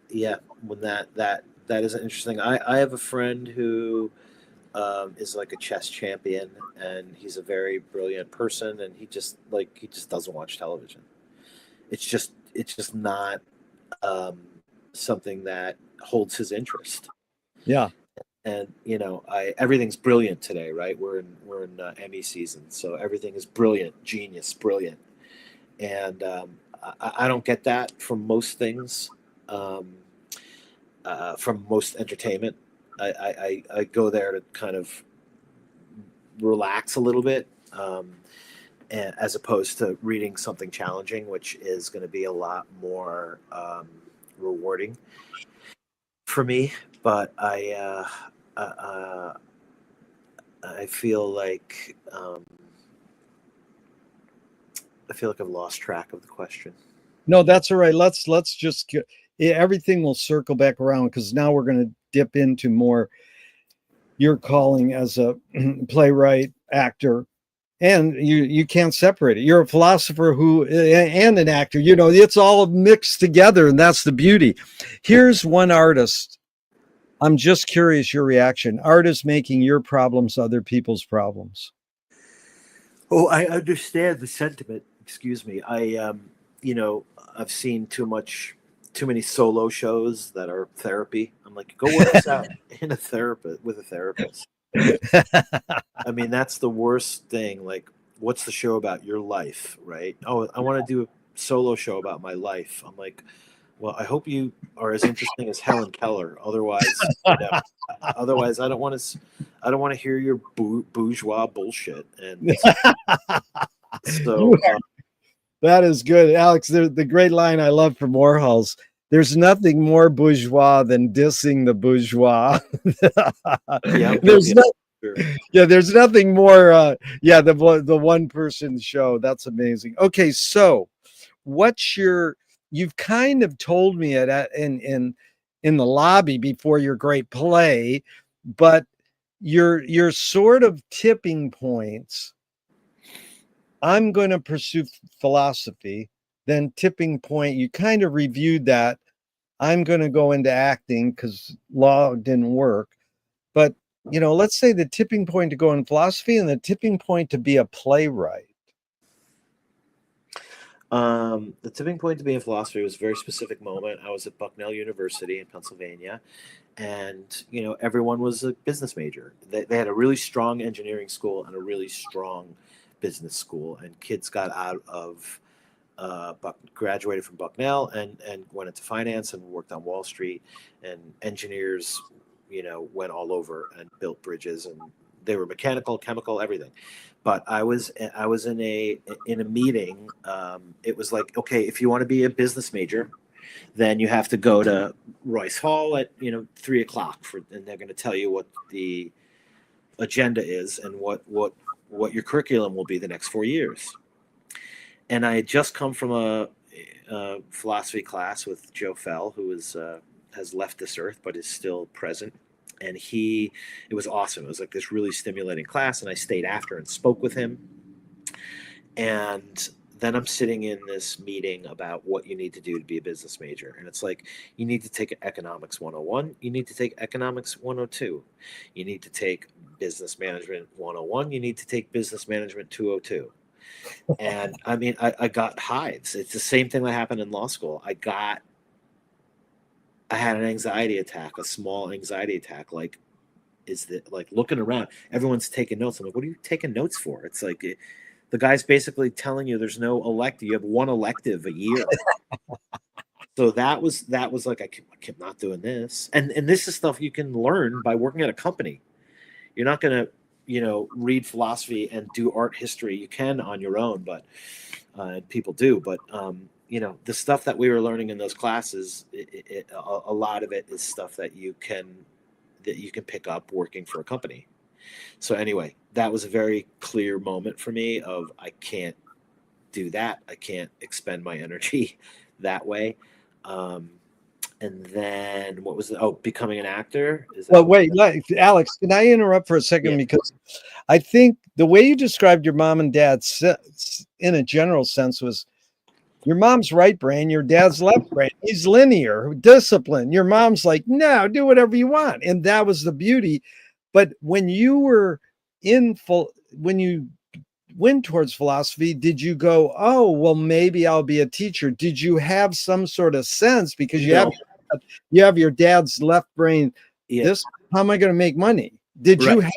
yeah, when that is interesting. I have a friend who is like a chess champion, and he's a very brilliant person, and he just doesn't watch television. It's just not um, something that holds his interest. Yeah. And I everything's brilliant today, right? We're in Emmy season, so everything is brilliant, genius, brilliant. And I don't get that from most things, um, from most entertainment. I go there to kind of relax a little bit, as opposed to reading something challenging, which is going to be a lot more rewarding for me. But I feel like I've lost track of the question. No, that's all right. Let's just get, everything will circle back around because now we're going to dip into more your calling as a playwright, actor, and you can't separate it. You're a philosopher who and an actor. It's all mixed together, and that's the beauty. Here's one artist. I'm just curious your reaction. Art is making your problems other people's problems. Oh, I understand the sentiment. Excuse me. I've seen too many solo shows that are therapy. I'm like, go work this out in a therapist with a therapist. I mean, that's the worst thing. Like, what's the show about? Your life, right? Oh, I want to do a solo show about my life. I'm like, well, I hope you are as interesting as Helen Keller. Otherwise, I don't want to hear your bourgeois bullshit. And so, that is good, Alex. The great line I love from Warhol's: "There's nothing more bourgeois than dissing the bourgeois." yeah, there's no, sure. yeah, there's nothing more. The one person show. That's amazing. Okay, so what's your? You've kind of told me it in the lobby before your great play, but your sort of tipping points. I'm going to pursue philosophy. Then tipping point, you kind of reviewed that. I'm going to go into acting because law didn't work. But, let's say the tipping point to go in philosophy and the tipping point to be a playwright. The tipping point to be in philosophy was a very specific moment. I was at Bucknell University in Pennsylvania, and everyone was a business major. They had a really strong engineering school and a really strong business school, and kids got out of graduated from Bucknell and went into finance and worked on Wall Street, and engineers went all over and built bridges, and they were mechanical, chemical, everything. But I was in a meeting. It was like, okay, if you want to be a business major, then you have to go to Royce Hall at 3:00 and they're going to tell you what the agenda is and what your curriculum will be the next 4 years. And I had just come from a philosophy class with Joe Fell, who has left this earth but is still present. And it was awesome. It was like this really stimulating class, and I stayed after and spoke with him. And then I'm sitting in this meeting about what you need to do to be a business major. And it's like, you need to take Economics 101. You need to take Economics 102. You need to take Business Management 101. You need to take Business Management 202. And I mean, I got hives. It's the same thing that happened in law school. I got I had an anxiety attack, a small anxiety attack. Like, is that like looking around? Everyone's taking notes. I'm like, what are you taking notes for? It's like the guy's basically telling you there's no elective. You have one elective a year. So that was like I kept not doing this, and this is stuff you can learn by working at a company. You're not gonna read philosophy and do art history. You can on your own, but people do. But the stuff that we were learning in those classes, a lot of it is stuff that you can pick up working for a company. So anyway, that was a very clear moment for me of I can't do that. I can't expend my energy that way. Um, and then what was becoming an actor? Is that Well, wait, Alex, can I interrupt for a second? Yeah. Because I think the way you described your mom and dad in a general sense was your mom's right brain, your dad's left brain. He's linear, disciplined. Your mom's like, no, do whatever you want. And that was the beauty. But when you were when you went towards philosophy, did you go, oh, well, maybe I'll be a teacher? Did you have some sort of sense because No. you have your dad's left brain? Yeah. How am I going to make money? Did you have,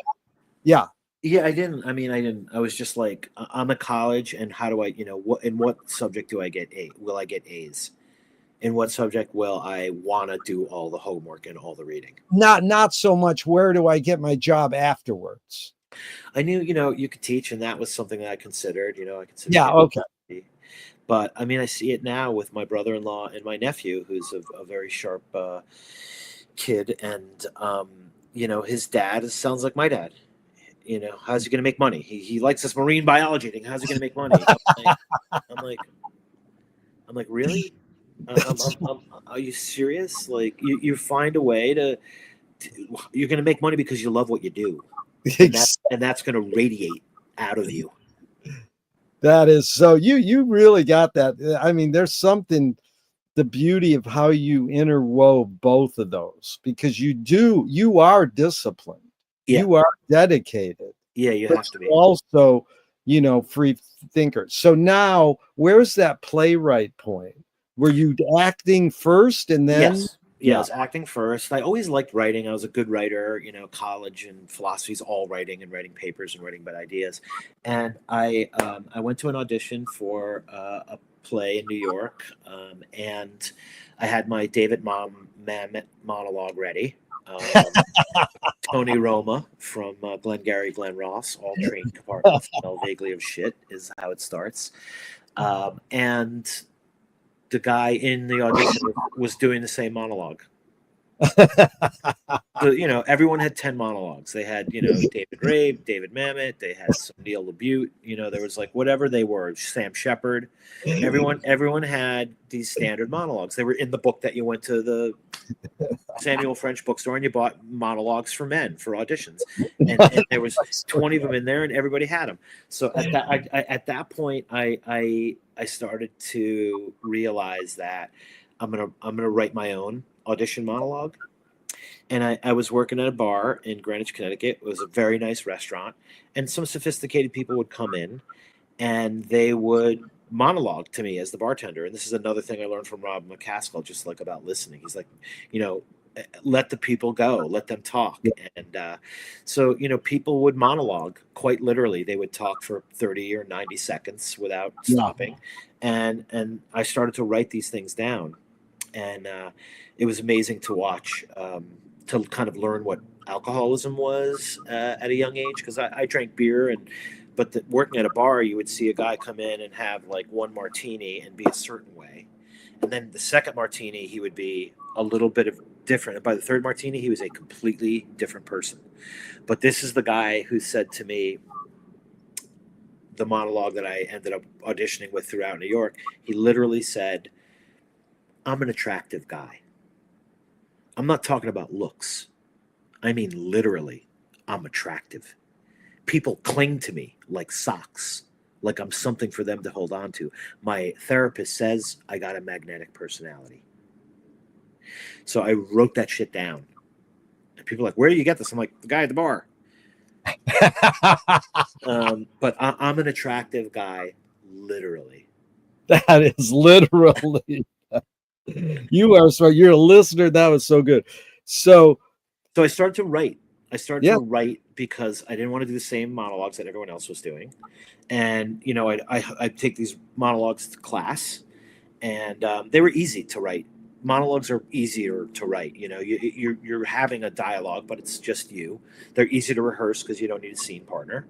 yeah. Yeah, I didn't. I mean, I didn't. I was just like, I'm at college, and how do I, in what subject do I get A? Will I get A's? In what subject will I want to do all the homework and all the reading? Not so much where do I get my job afterwards? I knew, you could teach, and that was something that I considered. I considered. Yeah, okay. But I mean, I see it now with my brother-in-law and my nephew, who's a very sharp kid, and his dad sounds like my dad. How's he going to make money? He likes this marine biology thing. How's he going to make money? I'm like, really? Are you serious? Like, you find a way you're going to make money because you love what you do, and that's going to radiate out of you. That is so. You really got that. I mean, there's something. The beauty of how you interwove both of those, because you are disciplined. Yeah. You are dedicated. Yeah, you have to be. Also, free thinker. So now, where's that playwright point? Were you acting first and then? Yes. Yeah, I was acting first. I always liked writing. I was a good writer. College and philosophy is all writing and writing papers and writing about ideas. And I went to an audition for a play in New York, and I had my David Mamet monologue ready. Tony Roma from Glengarry Glen Ross, all trained compartments smell vaguely of shit is how it starts. And the guy in the audition was doing the same monologue. So, everyone had 10 monologues. They had, David Rabe, David Mamet. They had some Neil LaBute. There was like whatever they were, Sam Shepard. Everyone had these standard monologues. They were in the book that you went to the Samuel French bookstore and you bought monologues for men for auditions. And there was 20 of them in there, and everybody had them. So at that point, I started to realize that I'm gonna write my own audition monologue. And I was working at a bar in Greenwich, Connecticut. It was a very nice restaurant, and some sophisticated people would come in, and they would monologue to me as the bartender. And this is another thing I learned from Rob McCaskill, just like about listening. He's like, let the people go, let them talk. And so people would monologue quite literally. They would talk for 30 or 90 seconds without stopping. And I started to write these things down. And it was amazing to watch, to kind of learn what alcoholism was at a young age, because I drank beer, but working at a bar, you would see a guy come in and have like one martini and be a certain way, and then the second martini he would be a little bit of different, and by the third martini he was a completely different person. But this is the guy who said to me, the monologue that I ended up auditioning with throughout New York, he literally said, I'm an attractive guy. I'm not talking about looks. I mean, literally, I'm attractive. People cling to me like socks, like I'm something for them to hold on to. My therapist says I got a magnetic personality. So I wrote that shit down. And people are like, where do you get this? I'm like, the guy at the bar. But I'm an attractive guy, literally. That is literally. You are smart. You're a listener. That was so good. So So I started to write. I started yeah, to write because I didn't want to do the same monologues that everyone else was doing. And, you know, I'd take these monologues to class, and they were easy to write. Monologues are easier to write. You know, you're having a dialogue, but it's just you. They're easy to rehearse because you don't need a scene partner.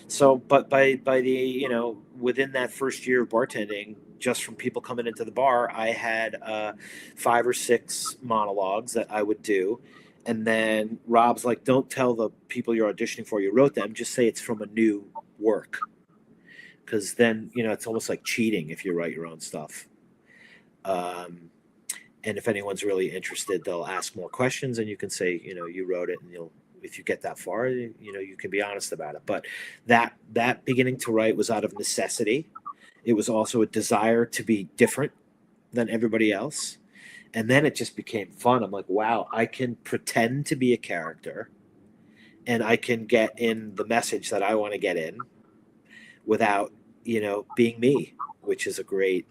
So, but by the, you know, within that first year of bartending, just from people coming into the bar, I had 5 or 6 monologues that I would do. And then Rob's like, don't tell the people you're auditioning for you wrote them. Just say it's from a new work. Because then, you know, it's almost like cheating if you write your own stuff. Um, and if anyone's really interested, they'll ask more questions, and you can say, you know, you wrote it, and you'll, if you get that far, you know, you can be honest about it. But that beginning to write was out of necessity. It was also a desire to be different than everybody else. And then it just became fun. I'm like, wow, I can pretend to be a character, and I can get in the message that I want to get in without, you know, being me, which is a great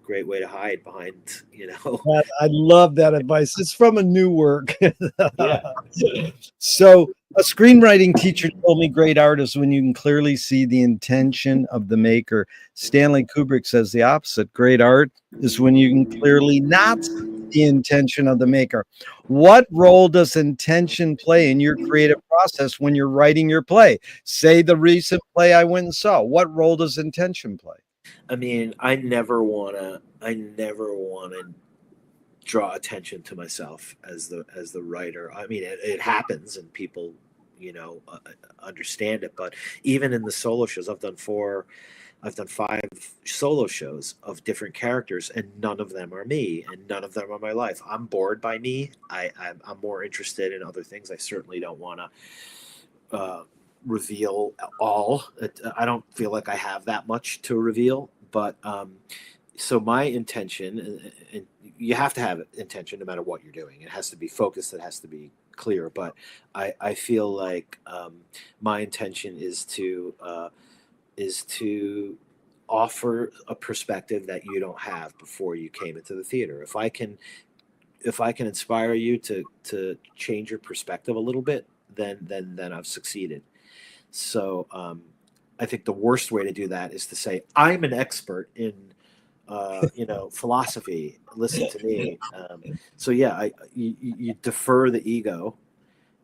way to hide behind, you know. I love that advice. It's from a new work. Yeah. So, a screenwriting teacher told me great art is when you can clearly see the intention of the maker. Stanley Kubrick says the opposite. Great art is when you can clearly not see the intention of the maker. What role does intention play in your creative process when you're writing your play? Say the recent play I went and saw. What role does intention play? I mean, I never wanna draw attention to myself as the writer. I mean, it happens and people, you know, understand it. But even in the solo shows, I've done 5 solo shows of different characters, and none of them are me, and none of them are my life. I'm bored by me. I'm more interested in other things. I certainly don't want to reveal all. I don't feel like I have that much to reveal, but so my intention, and you have to have intention no matter what you're doing. It has to be focused. It has to be clear. But I feel like my intention is to offer a perspective that you don't have before you came into the theater. If I can inspire you to change your perspective a little bit, then I've succeeded. So I think the worst way to do that is to say I'm an expert in you know, philosophy. Listen to me. So yeah, you defer the ego,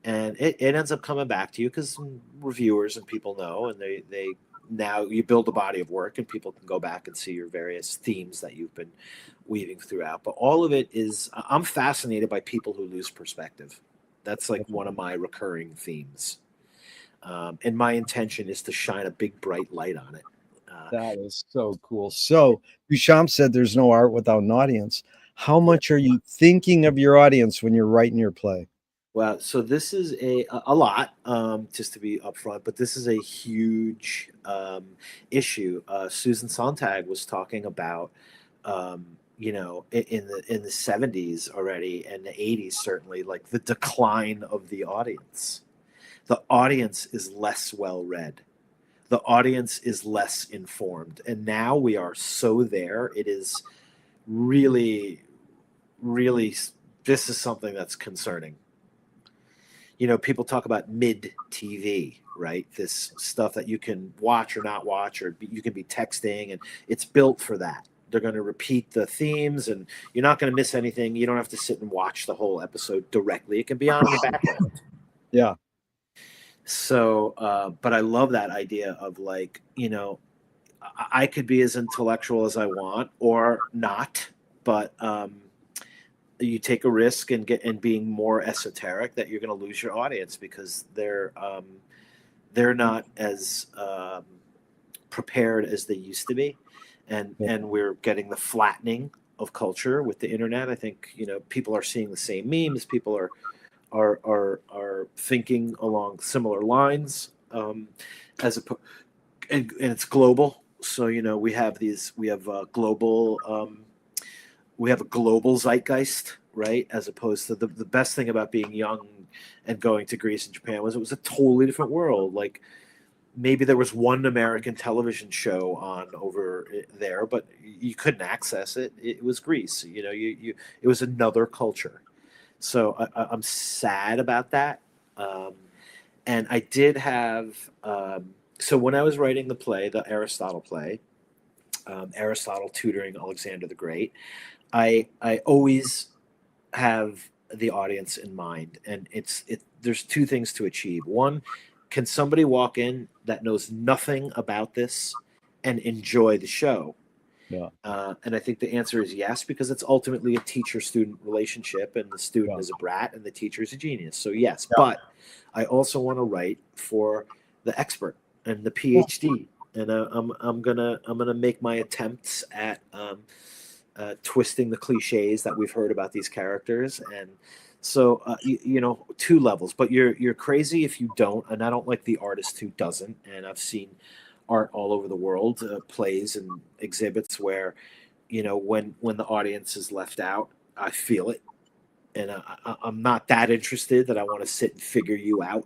and it ends up coming back to you because reviewers and people know, and they now you build a body of work, and people can go back and see your various themes that you've been weaving throughout. But all of it is, I'm fascinated by people who lose perspective. That's like one of my recurring themes. And my intention is to shine a big bright light on it. That is so cool. So, Duchamp said there's no art without an audience. How Yeah. much are you thinking of your audience when you're writing your play? Well, so this is a lot, just to be upfront, but this is a huge issue. Susan Sontag was talking about, you know, in the 70s already and the 80s certainly, like the decline of the audience. The audience is less well read. The audience is less informed, and now we are so there. It is really, really. This is something that's concerning. You know, people talk about mid TV, right? This stuff that you can watch or not watch, or you can be texting, and it's built for that. They're going to repeat the themes, and you're not going to miss anything. You don't have to sit and watch the whole episode directly. It can be on in the background. Yeah. So, but I love that idea of like, you know, I could be as intellectual as I want or not, but you take a risk and get and being more esoteric that you're going to lose your audience because they're not as prepared as they used to be, Yeah. and we're getting the flattening of culture with the internet. I think, you know, people are seeing the same memes. People are thinking along similar lines, as a and it's global. So, you know, we have global we have a global zeitgeist, right? As opposed to the best thing about being young and going to Greece and Japan was it was a totally different world. Like maybe there was one American television show on over there, but you couldn't access it. It was Greece. You know, it was another culture. So I'm sad about that. And I did have, so when I was writing the play, the Aristotle play, Aristotle tutoring Alexander the Great, I always have the audience in mind, and there's two things to achieve. One, can somebody walk in that knows nothing about this and enjoy the show? Yeah. And I think the answer is yes, because it's ultimately a teacher-student relationship, and the student Yeah. is a brat and the teacher is a genius. So yes, Yeah. but I also want to write for the expert and the PhD, and I'm gonna make my attempts at twisting the cliches that we've heard about these characters. And so you know, two levels. But you're crazy if you don't, and I don't like the artist who doesn't. And I've seen art all over the world, plays and exhibits where, you know, when the audience is left out, I feel it, and I'm not that interested that I want to sit and figure you out,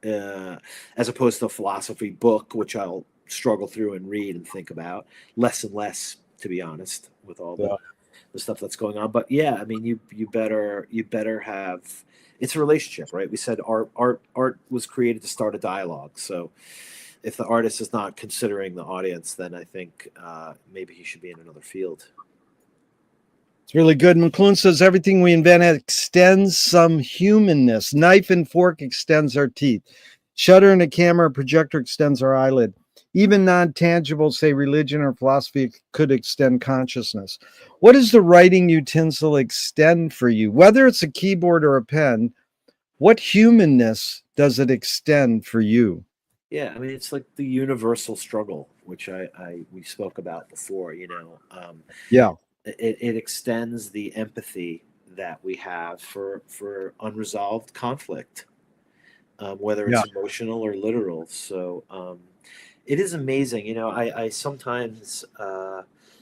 as opposed to a philosophy book, which I'll struggle through and read and think about less and less, to be honest, with all the stuff that's going on. But yeah, I mean, you better have, it's a relationship, right? We said art was created to start a dialogue. So if the artist is not considering the audience, then I think maybe he should be in another field. It's really good. McLuhan says everything we invent extends some humanness. Knife and fork extends our teeth. Shutter in a camera projector extends our eyelid. Even non-tangible, say religion or philosophy, could extend consciousness. What does the writing utensil extend for you? Whether it's a keyboard or a pen, what humanness does it extend for you? Yeah, I mean, it's like the universal struggle, which we spoke about before. You know, Yeah. it extends the empathy that we have for unresolved conflict, whether Yeah. it's emotional or literal. So it is amazing. You know, I sometimes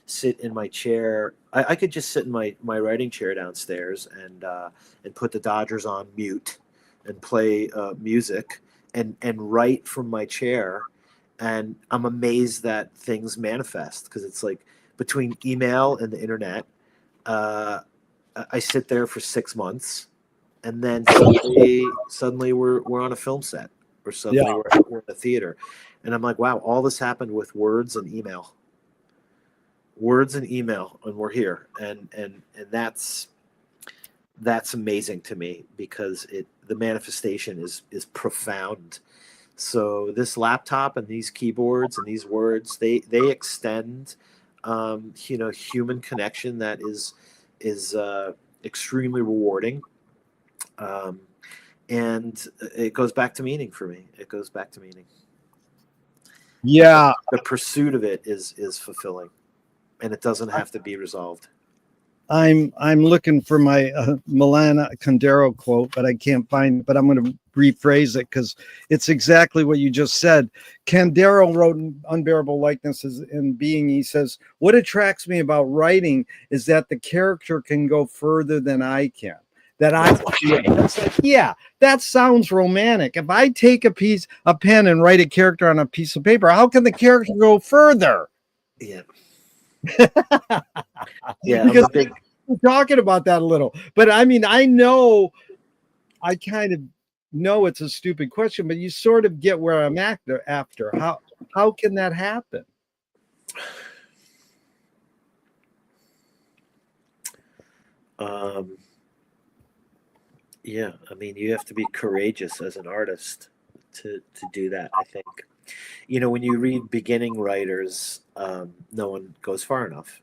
sit in my chair. I could just sit in my writing chair downstairs and put the Dodgers on mute and play music and write from my chair, and I'm amazed that things manifest, because it's like between email and the internet, uh, I sit there for 6 months, and then suddenly we're on a film set, or suddenly Yeah. we're in a theater, and I'm like, wow, all this happened with words and email, and we're here, and that's amazing to me, because the manifestation is profound. So this laptop and these keyboards and these words, they extend, you know, human connection that is extremely rewarding, um, and it goes back to meaning for me. It goes back to meaning. Yeah. The pursuit of it is fulfilling, and it doesn't have to be resolved. I'm looking for my Milana Kundera quote, but I can't find it. But I'm going to rephrase it because it's exactly what you just said. Kundera wrote in Unbearable Likenesses in Being. He says, "What attracts me about writing is that the character can go further than I can. That I, it's like, yeah, that sounds romantic. If I take a pen, and write a character on a piece of paper, how can the character go further?" Yeah, yeah. I'm Because a big we're talking about that a little, but I mean, I kind of know it's a stupid question, but you sort of get where I'm after. How can that happen? um, yeah. I mean, you have to be courageous as an artist to do that. I think, you know, when you read beginning writers, no one goes far enough.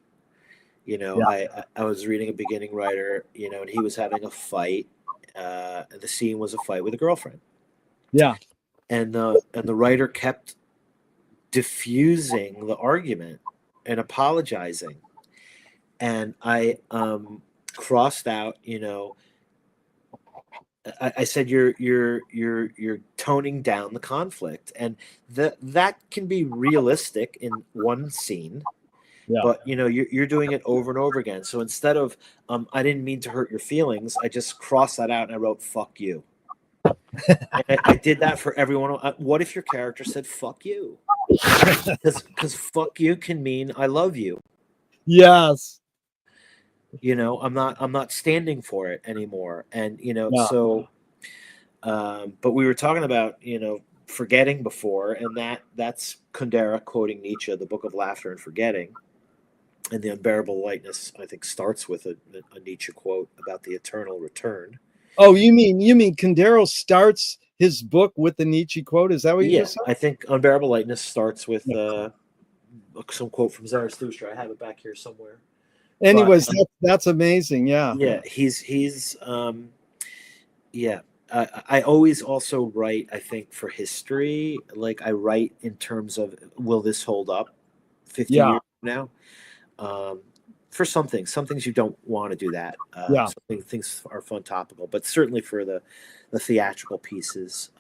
You know, Yeah. I was reading a beginning writer, you know, and he was having a fight. The scene was a fight with a girlfriend, Yeah. and the writer kept diffusing the argument and apologizing, and I crossed out, you know, I said you're toning down the conflict, and that can be realistic in one scene, Yeah. but you know, you're doing it over and over again. So instead of I didn't mean to hurt your feelings, I just crossed that out and I wrote "fuck you." I did that for everyone. What if your character said "fuck you"? Because "fuck you" can mean I love you. Yes. I'm not standing for it anymore. And Yeah. so but we were talking about forgetting before, and that's Kundera quoting Nietzsche, The Book of Laughter and Forgetting. And the unbearable lightness, I think, starts with a Nietzsche quote about the eternal return. Oh, you mean Kundera starts his book with the Nietzsche quote? Is that what you Yeah, just said? I think unbearable lightness starts with Yeah. some quote from Zarathustra. I have it back here somewhere. But Anyways, that's amazing. Yeah. yeah, he's yeah. I always also write, I think, for history. Like I write in terms of, will this hold up 50 Yeah. years from now? Um, for some things you don't want to do that. Yeah. Things are fun topical, but certainly for the theatrical pieces,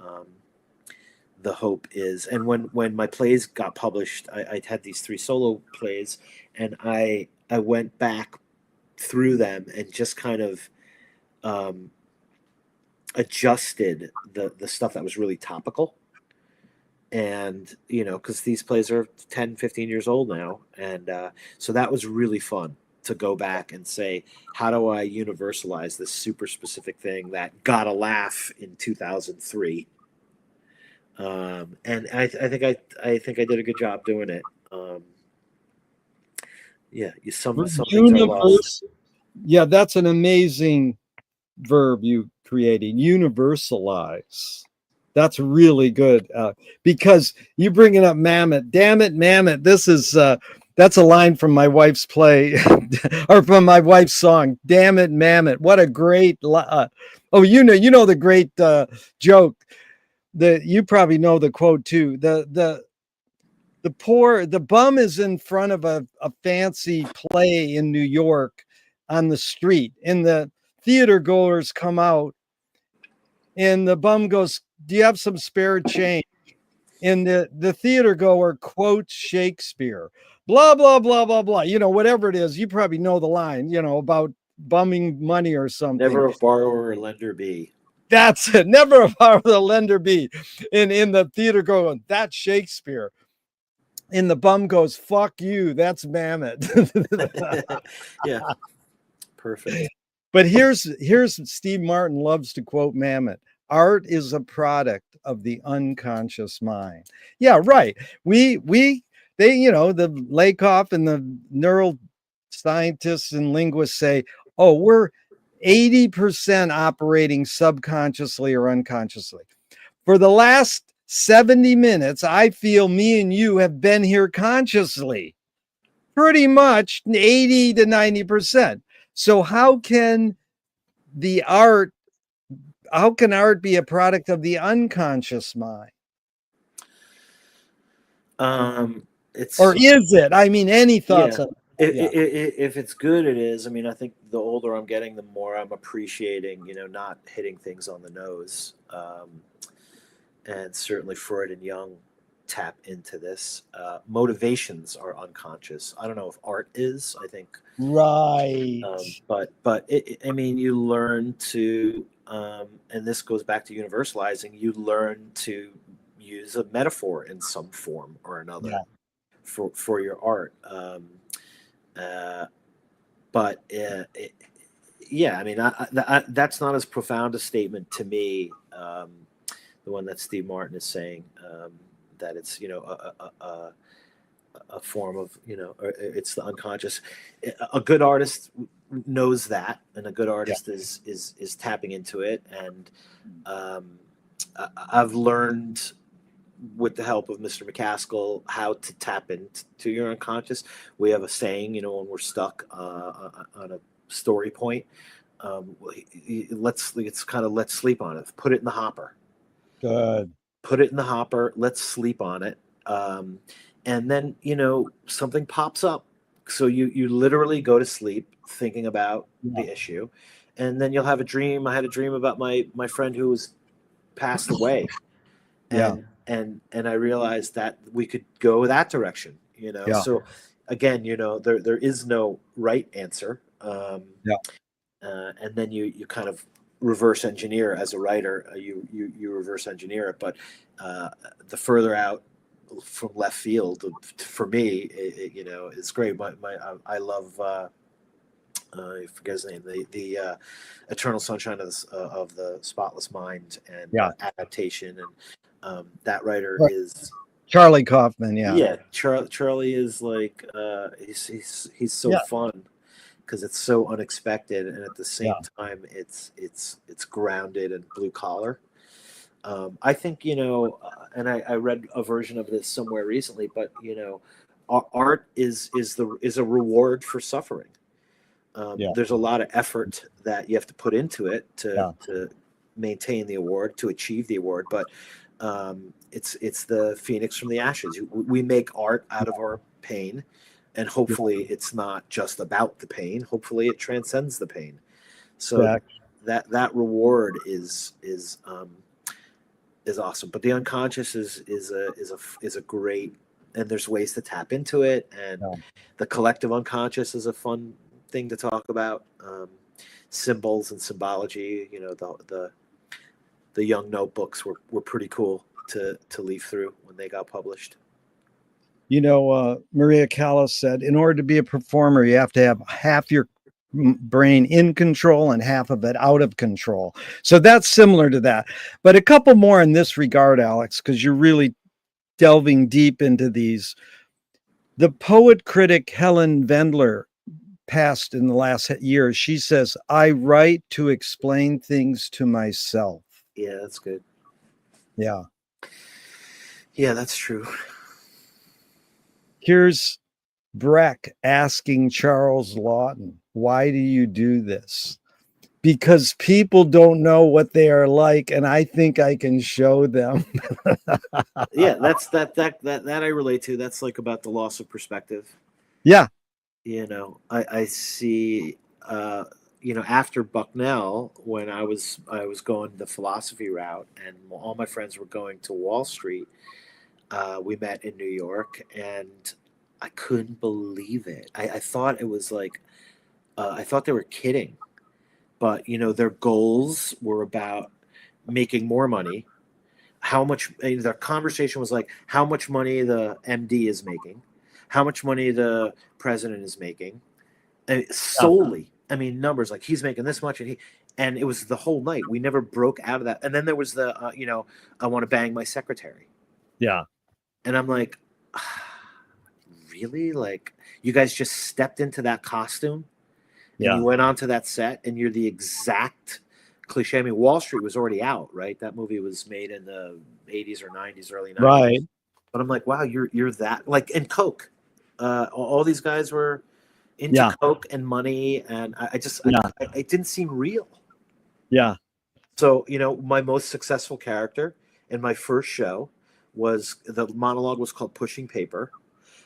the hope is. And when my plays got published, I had these 3 solo plays, and I went back through them and just kind of um, adjusted the stuff that was really topical. And because these plays are 10, 15 years old now, and so that was really fun to go back and say, how do I universalize this super specific thing that got a laugh in 2003? And I think I did a good job doing it. Yeah, some things are lost. Universe. Yeah, that's an amazing verb you created. Universalize. That's really good because you bringing up Mammoth. Damn it, Mammoth. This is that's a line from my wife's play or from my wife's song. Damn it, Mammoth. What a great. Oh, you know the great joke that you probably know the quote too. The bum is in front of a fancy play in New York on the street, and the theater goers come out, and the bum goes, "Do you have some spare change?" And the theater goer quotes Shakespeare, blah blah blah blah blah. Whatever it is, you probably know the line. About bumming money or something. Never a borrower or lender be. That's it. Never a the lender be. In the theater going, that's Shakespeare. And the bum goes, "Fuck you, that's Mammoth." Yeah, perfect. But here's Steve Martin loves to quote Mammoth. Art is a product of the unconscious mind. Yeah, right. The Lakoff and the neuroscientists and linguists say, oh, we're 80% operating subconsciously or unconsciously. For the last 70 minutes, I feel me and you have been here consciously, pretty much 80 to 90%. So the art how can art be a product of the unconscious mind? It's Or is it? I mean, any thoughts yeah. on that? Yeah. If it's good, it is. I mean, I think the older I'm getting, the more I'm appreciating, not hitting things on the nose. And certainly Freud and Jung tap into this. Motivations are unconscious. I don't know if art is. I think, Right. I mean, you learn to, and this goes back to universalizing. You learn to use a metaphor in some form or another Yeah. for your art. Uh, but yeah, I mean, that's not as profound a statement to me. The one that Steve Martin is saying, that it's a form of it's the unconscious. A good artist knows that, and a good Yeah. artist is tapping into it. And I've learned with the help of Mr. McCaskill how to tap into your unconscious. We have a saying, when we're stuck on a story point, let's sleep on it. Put it in the hopper. Good. Put it in the hopper. Let's sleep on it. And then something pops up. So you literally go to sleep thinking about Yeah. the issue, and then you'll have a dream. I had a dream about my friend who was passed away, Yeah. and I realized that we could go that direction. Yeah. So again, there is no right answer. Yeah. And then you kind of reverse engineer as a writer. You reverse engineer it, but the further out from left field for me, it's great. I love. I forget his name. The Eternal Sunshine of the Spotless Mind and Yeah. adaptation, and that writer Right. is Charlie Kaufman. Yeah. Charlie is like he's so fun because it's so unexpected, and at the same time it's grounded and blue collar. I think and I read a version of this somewhere recently, but art is a reward for suffering. There's a lot of effort that you have to put into it to maintain the award, to achieve the award, but it's the phoenix from the ashes. We make art out of our pain, and hopefully it's not just about the pain. Hopefully it transcends the pain. So that reward is awesome. But the unconscious is a great, and there's ways to tap into it, and the collective unconscious is a fun thing to talk about. Symbols and symbology, the young notebooks were pretty cool to leaf through when they got published. Maria Callas said, in order to be a performer, you have to have half your brain in control and half of it out of control. So that's similar to that. But a couple more in this regard, Alex, because you're really delving deep into these. The poet critic Helen Vendler passed in the last year. She says, I write to explain things to myself. Yeah, that's good. Yeah, that's true. Here's Breck asking Charles Lawton, why do you do this? Because people don't know what they are like, and I think I can show them. Yeah, that's that I relate to. That's like about the loss of perspective. Yeah. I see after Bucknell, when I was going the philosophy route, and all my friends were going to Wall Street, we met in New York, and I couldn't believe it. I thought it was like, I thought they were kidding, but their goals were about making more money. How much their conversation was like, how much money the MD is making, how much money the president is making, and solely. I mean, numbers like he's making this much, and it was the whole night. We never broke out of that. And then there was the I want to bang my secretary. Yeah. And I'm like, really? Like, you guys just stepped into that costume and you went onto that set, and you're the exact cliche. I mean, Wall Street was already out, right? That movie was made in the 80s or 90s, early 90s. Right. But I'm like, wow, you're that, like, and Coke. All these guys were into Coke and money, and it didn't seem real. Yeah. So, my most successful character in my first show was, the monologue was called Pushing Paper.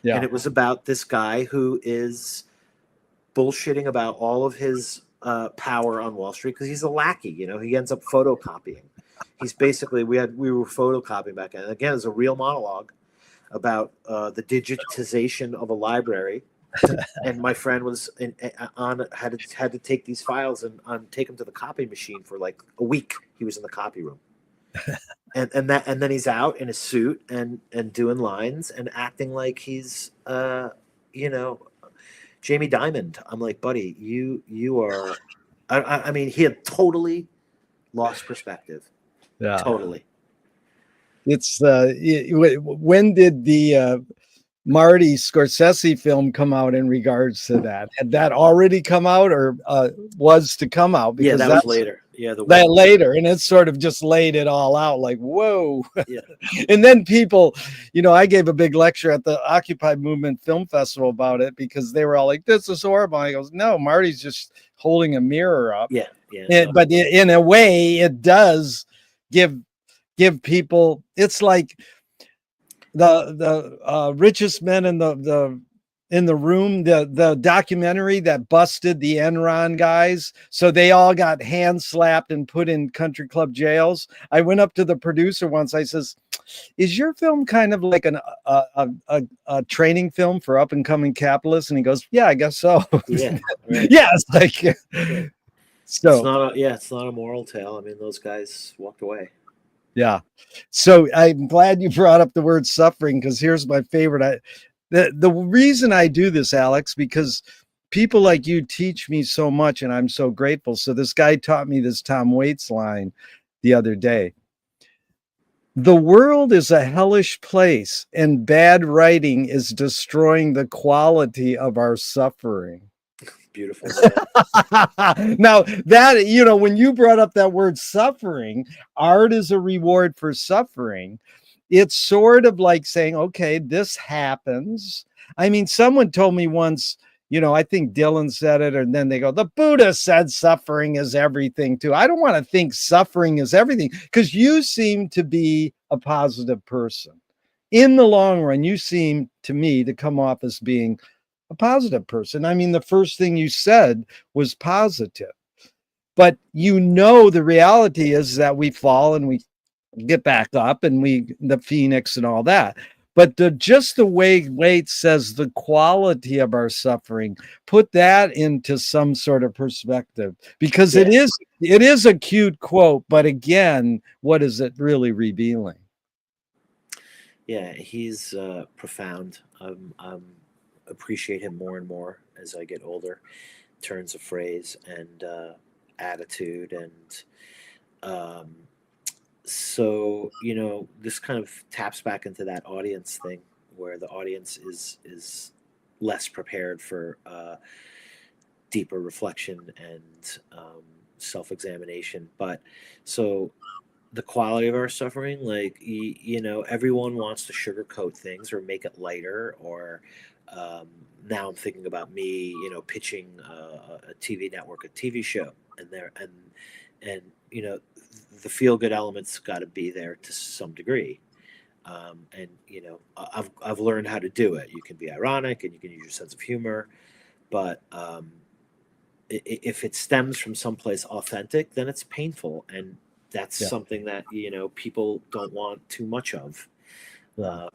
Yeah. And it was about this guy who is bullshitting about all of his power on Wall Street, because he's a lackey. He ends up photocopying. He's basically, we were photocopying back then. And again, it's a real monologue about the digitization of a library. And my friend was had to take these files and take them to the copy machine for like a week. He was in the copy room. And then he's out in a suit and doing lines and acting like he's Jamie Dimon. I'm like, buddy, you are. I mean, he had totally lost perspective. Yeah, totally. It's when did the Marty Scorsese film come out in regards to that? Had that already come out, or was to come out? Because that was later. Yeah, that later, and it sort of just laid it all out. Like, whoa! Yeah. And then people, I gave a big lecture at the Occupy Movement Film Festival about it, because they were all like, "This is horrible." I goes, "No, Marty's just holding a mirror up." Yeah. But in a way, it does give people. It's like the richest men in the room, the documentary that busted the Enron guys, so they all got hand slapped and put in country club jails. I went up to the producer once. I says, "Is your film kind of like a training film for up and coming capitalists?" And he goes, "Yeah, I guess so." Yeah, right. Yeah, it's like So it's not a moral tale. I mean, those guys walked away. yeah. So I'm glad you brought up the word suffering, because here's my favorite. The reason I do this, Alex, because people like you teach me so much, and I'm so grateful. So this guy taught me this Tom Waits line the other day. The world is a hellish place, and bad writing is destroying the quality of our suffering. Beautiful, man. Now that, when you brought up that word suffering, art is a reward for suffering. It's sort of like saying, okay, this happens. I mean, someone told me once, I think Dylan said it, and then they go, the Buddha said suffering is everything too. I don't want to think suffering is everything, because you seem to be a positive person. In the long run, you seem to me to come off as being a positive person. I mean, the first thing you said was positive, but the reality is that we fall and we get back up, and the phoenix and all that. But just the way Waite says the quality of our suffering, put that into some sort of perspective, because Yeah, it is a cute quote, but again, what is it really revealing? yeah, he's profound. Appreciate him more and more as I get older. Turns of phrase and attitude, and um, so this kind of taps back into that audience thing, where the audience is less prepared for deeper reflection and self-examination. But so the quality of our suffering, like everyone wants to sugarcoat things or make it lighter, or now I'm thinking about me, pitching a TV network, a TV show, and there and the feel good elements got to be there to some degree. And I've learned how to do it. You can be ironic and you can use your sense of humor, but if it stems from someplace authentic, then it's painful, and that's Yeah. something that people don't want too much of. Yeah. Uh,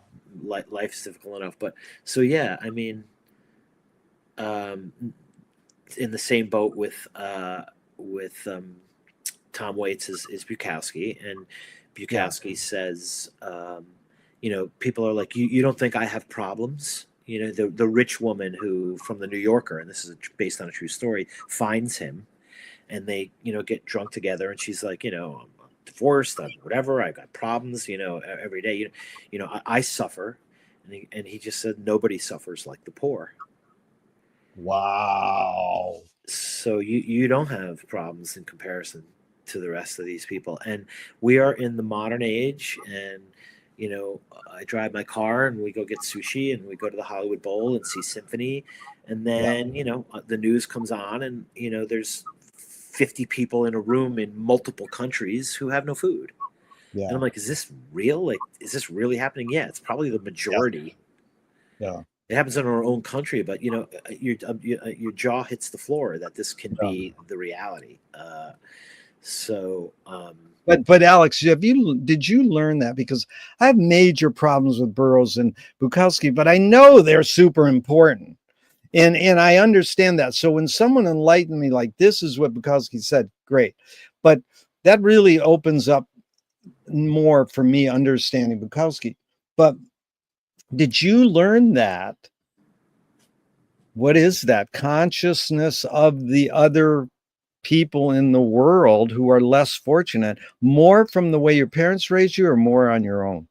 Life's difficult enough, but so yeah, I mean, um, in the same boat with Tom Waits is Bukowski, and Yeah. Bukowski says, people are like, you don't think I have problems? The rich woman who from the New Yorker, and this is based on a true story, finds him, and they get drunk together, and she's like, I'm divorced, I'm whatever, I got problems, every day, I suffer, and he just said nobody suffers like the poor. Wow. So you don't have problems in comparison to the rest of these people, and we are in the modern age, and I drive my car and we go get sushi and we go to the Hollywood Bowl and see symphony, and Yeah. then the news comes on, and there's 50 people in a room in multiple countries who have no food, and Yeah. I'm like, is this real? Like, is this really happening? Yeah, it's probably the Yeah. majority. Yeah. It happens in our own country, but your jaw hits the floor that this can Yeah. be the reality. So But Alex, did you learn that? Because I have major problems with Burroughs and Bukowski, but I know they're super important. And I understand that. So when someone enlightened me, like, this is what Bukowski said, great. But that really opens up more for me understanding Bukowski. But did you learn that? What is that consciousness of the other people in the world who are less fortunate, more from the way your parents raised you or more on your own?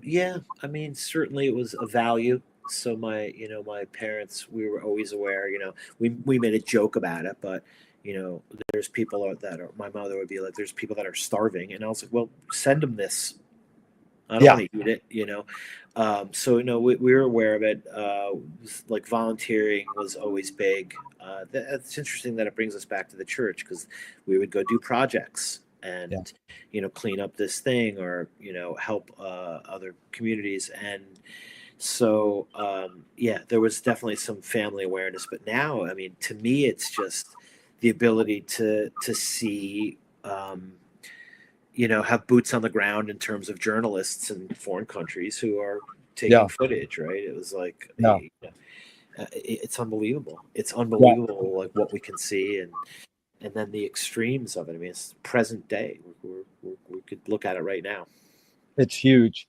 yeah, I mean, certainly it was a value. So my parents, we were always aware, we made a joke about it, but there's people that are, my mother would be like, there's people that are starving, and I was like, well, send them this. I don't Yeah. want to eat it. So we were aware of it. Like volunteering was always big. It's interesting that it brings us back to the church, because we would go do projects Yeah. and clean up this thing, or help other communities, and so yeah, there was definitely some family awareness. But now, I mean, to me, it's just the ability to see. Have boots on the ground in terms of journalists in foreign countries who are taking Yeah. footage, right? It was like, Yeah. It's unbelievable. It's Yeah, unbelievable, like what we can see, and then the extremes of it. I mean, it's present day. We could look at it right now. it's huge.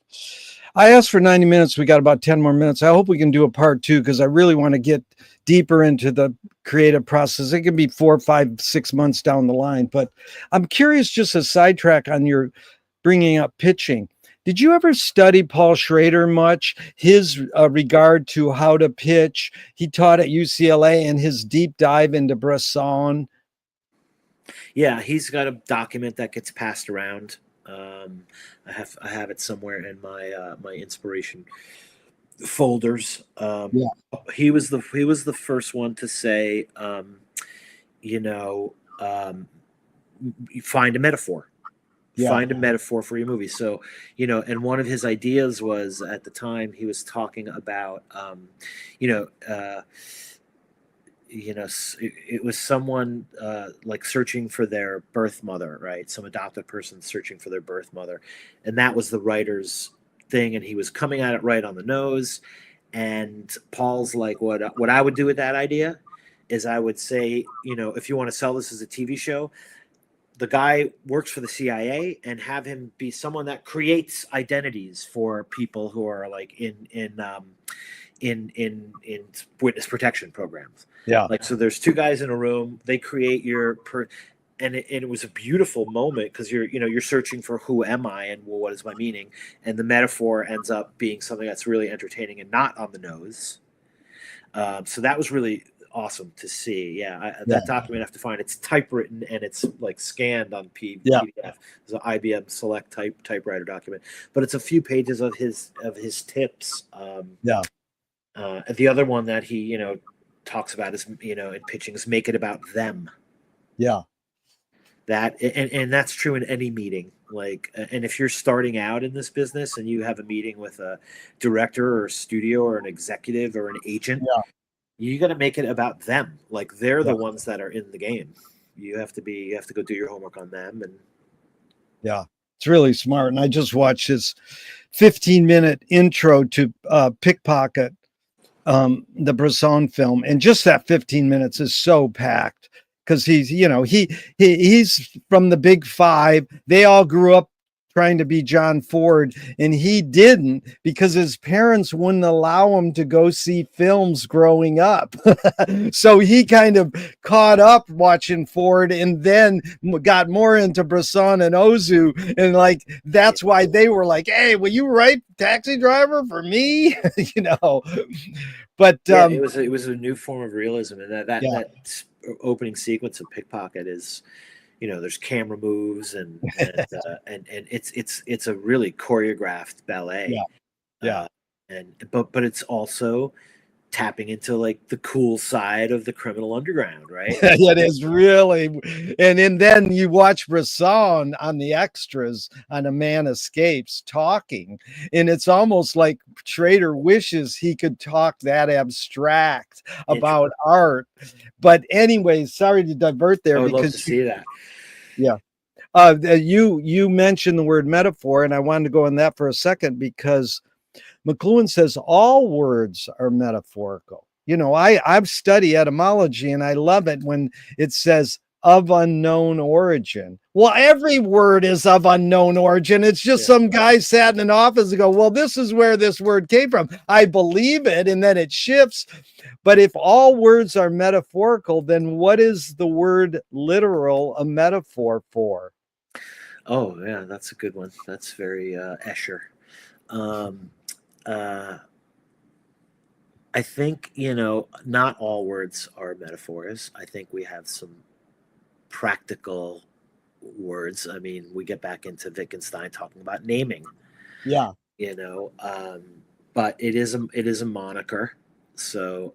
I asked for 90 minutes. We got about 10 more minutes. I hope we can do a part two because I really want to get deeper into the creative process. It can be 4, 5, 6 months down the line, but I'm curious, just a sidetrack on your bringing up pitching. Did you ever study Paul Schrader much? His regard to how to pitch. He taught at UCLA and his deep dive into Bresson. Yeah, he's got a document that gets passed around. Um, I have it somewhere in my inspiration folders. Yeah, He was the first one to say, you know, find a metaphor. yeah, Find a metaphor for your movie. So, and one of his ideas was, at the time he was talking about, you know, uh, it was someone like searching for their birth mother, right? Some adopted person searching for their birth mother, and that was the writer's thing, and he was coming at it right on the nose. And Paul's like, what I would do with that idea is I would say, if you want to sell this as a TV show, the guy works for the CIA, and have him be someone that creates identities for people who are like in witness protection programs. yeah, Like, so there's two guys in a room, they create and it was a beautiful moment, because you're searching for who am I, and, well, what is my meaning, and the metaphor ends up being something that's really entertaining and not on the nose. So that was really awesome to see. Yeah, yeah, that document I have to find. It's typewritten and it's like scanned on yeah, PDF. It's an IBM Select typewriter document, but it's a few pages of his tips. yeah, The other one that he talks about is, in pitching, is make it about them. yeah, That, and that's true in any meeting. Like, and if you're starting out in this business and you have a meeting with a director or a studio or an executive or an agent, yeah, you got to make it about them. Like, they're yeah, the ones that are in the game. You have to go do your homework on them. And yeah. It's really smart. And I just watched his 15-minute intro to Pickpocket, the Bresson film, and just that 15 minutes is so packed because he's from the big five. They all grew up trying to be John Ford, and he didn't because his parents wouldn't allow him to go see films growing up. So he kind of caught up watching Ford, and then got more into Bresson and Ozu, and like that's why they were like, "Hey, will you write Taxi Driver for me?" you know. But yeah, it was a new form of realism, and yeah, that opening sequence of Pickpocket is, there's camera moves, and it's a really choreographed yeah, ballet, yeah. uh, but it's also tapping into like the cool side of the criminal underground, right? Like, It is really, and then you watch Bresson on the extras on A Man Escapes talking, and it's almost like Schrader wishes he could talk that abstract interesting. about art. But anyways, sorry to divert there I would love because to see that. yeah. You mentioned the word metaphor, and I wanted to go on that for a second because McLuhan says all words are metaphorical. I've studied etymology, and I love it when it says of unknown origin. Well, every word is of unknown origin. It's just Yeah. some guy sat in an office and go, well, this is where this word came from. I believe it, and then it shifts. But if all words are metaphorical, then what is the word literal a metaphor for? Oh, yeah, that's a good one. That's very Escher. Um, uh, I think, not all words are metaphors. I think we have some practical words. I mean, we get back into Wittgenstein talking about naming, Yeah, you know, um, but it is a moniker. So,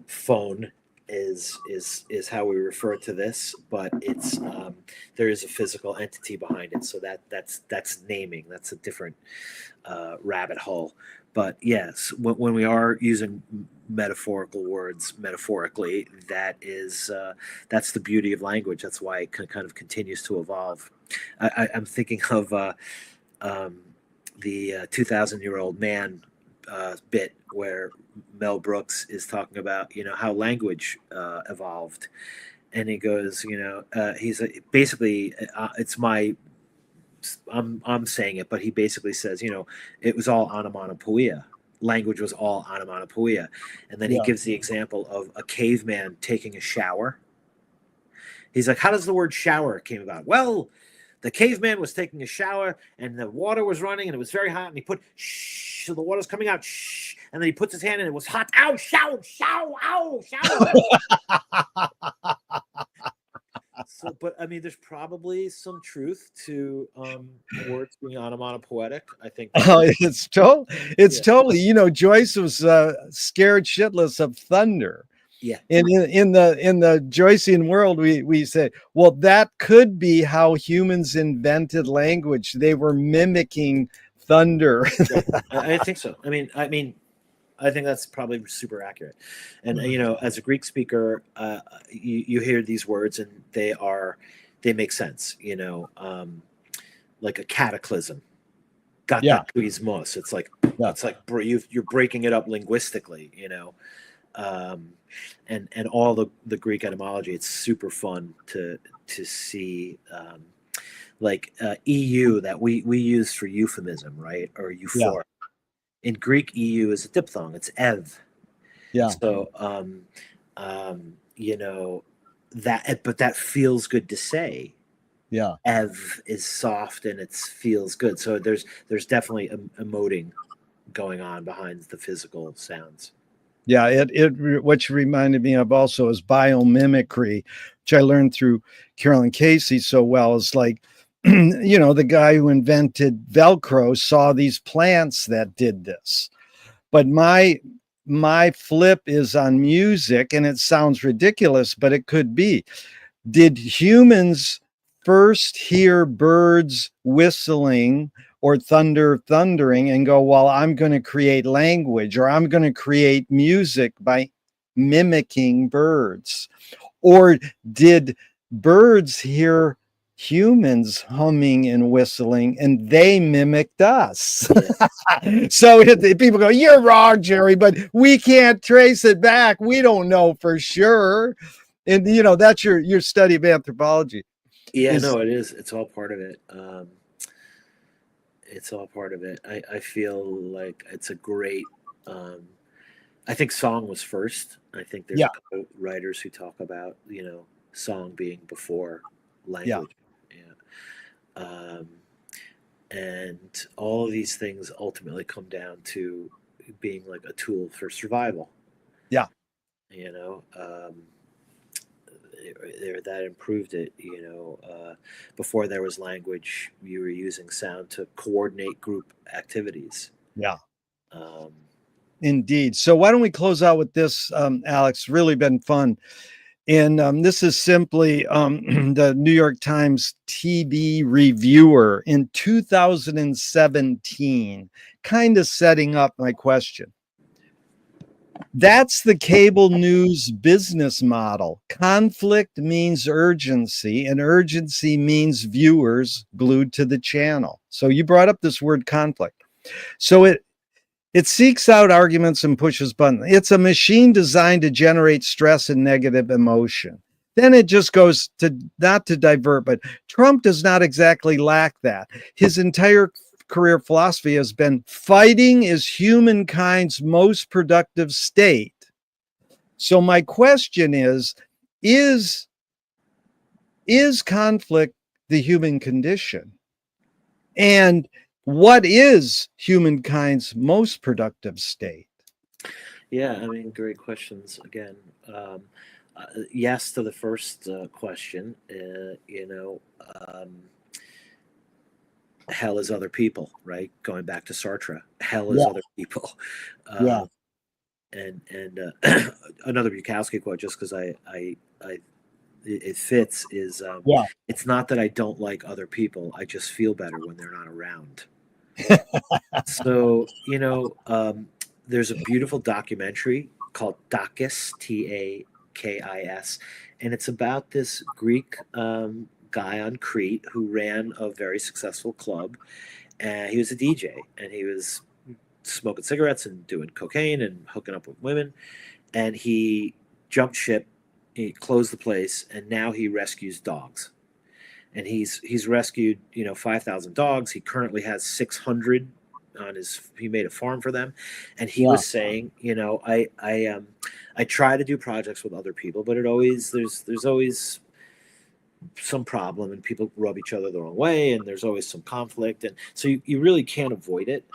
phone is how we refer to this, but it's there is a physical entity behind it. So that's naming. That's a different rabbit hole. But yes, when we are using metaphorical words metaphorically, that's the beauty of language. That's why it kind of continues to evolve. I'm thinking of um, the 2,000-year-old man bit where Mel Brooks is talking about, how language evolved, and he goes, he's basically, it's my, I'm saying it, but he basically says, it was all onomatopoeia. Language was all onomatopoeia, and then he Yeah. gives the example of a caveman taking a shower. He's like, how does the word shower came about? Well, the caveman was taking a shower and the water was running and it was very hot, and he put shh, so the water's coming out, shh, and then he puts his hand in, it was hot. Ow, shower, shower, ow, shower. So, but I mean, there's probably some truth to words being onomatopoetic. I think that Oh, it's yeah, totally, Joyce was scared shitless of thunder. yeah, And in the Joycean world, we say, well, that could be how humans invented language. They were mimicking thunder. right. I think so. I think that's probably super accurate. And as a Greek speaker, you hear these words and they make sense. Like a cataclysm, Yeah, kataklysmos. It's like yeah, you're breaking it up linguistically. And all the Greek etymology. It's super fun to see. Like EU that we use for euphemism, right? Or yeah, euphoric. In Greek, EU is a diphthong. It's ev. yeah, So, that, but that feels good to say. yeah. Ev is soft and it feels good. So there's definitely emoting going on behind the physical sounds. Yeah, what you reminded me of also is biomimicry, which I learned through Carolyn Casey so well. Is like, the guy who invented Velcro saw these plants that did this. But my flip is on music, and it sounds ridiculous, but it could be. Did humans first hear birds whistling or thunder thundering and go, well, I'm going to create language, or I'm going to create music by mimicking birds? Or did birds hear humans humming and whistling and they mimicked us? Yeah. So people go, you're wrong, Gerry, but we can't trace it back. We don't know for sure. And that's your study of anthropology. Yeah, Is no, it is. It's all part of it. It's all part of it. I feel like it's a great. I think song was first. I think there's Yeah, a couple writers who talk about song being before yeah, language. Yeah, and all of these things ultimately come down to being like a tool for survival. yeah. You know, that improved it. Before there was language, you were using sound to coordinate group activities. Yeah, Um, indeed. So why don't we close out with this, Alex? Really been fun. And this is simply the New York Times TV reviewer in 2017, kind of setting up my question. That's the cable news business model. Conflict means urgency, and urgency means viewers glued to the channel. So you brought up this word conflict. So it seeks out arguments and pushes buttons. It's a machine designed to generate stress and negative emotion. Then it just goes to, not to divert, but Trump does not exactly lack that. His entire career philosophy has been fighting is humankind's most productive state. So my question is conflict the human condition? And what is humankind's most productive state? yeah, I mean, great questions again. Yes to the first question. Hell is other people, right? Going back to Sartre, hell is Yeah, other people. yeah, And another Bukowski quote, just because it fits, is yeah. it's not that I don't like other people, I just feel better when they're not around. So there's a beautiful documentary called Takis, Takis, and it's about this Greek guy on Crete who ran a very successful club, and he was a DJ, and he was smoking cigarettes and doing cocaine and hooking up with women. And he jumped ship, he closed the place, and now he rescues dogs. And he's rescued 5,000 dogs. He currently has 600 on his. He made a farm for them, and he was saying, I try to do projects with other people, but there's always some problem, and people rub each other the wrong way, and there's always some conflict, and so you really can't avoid it.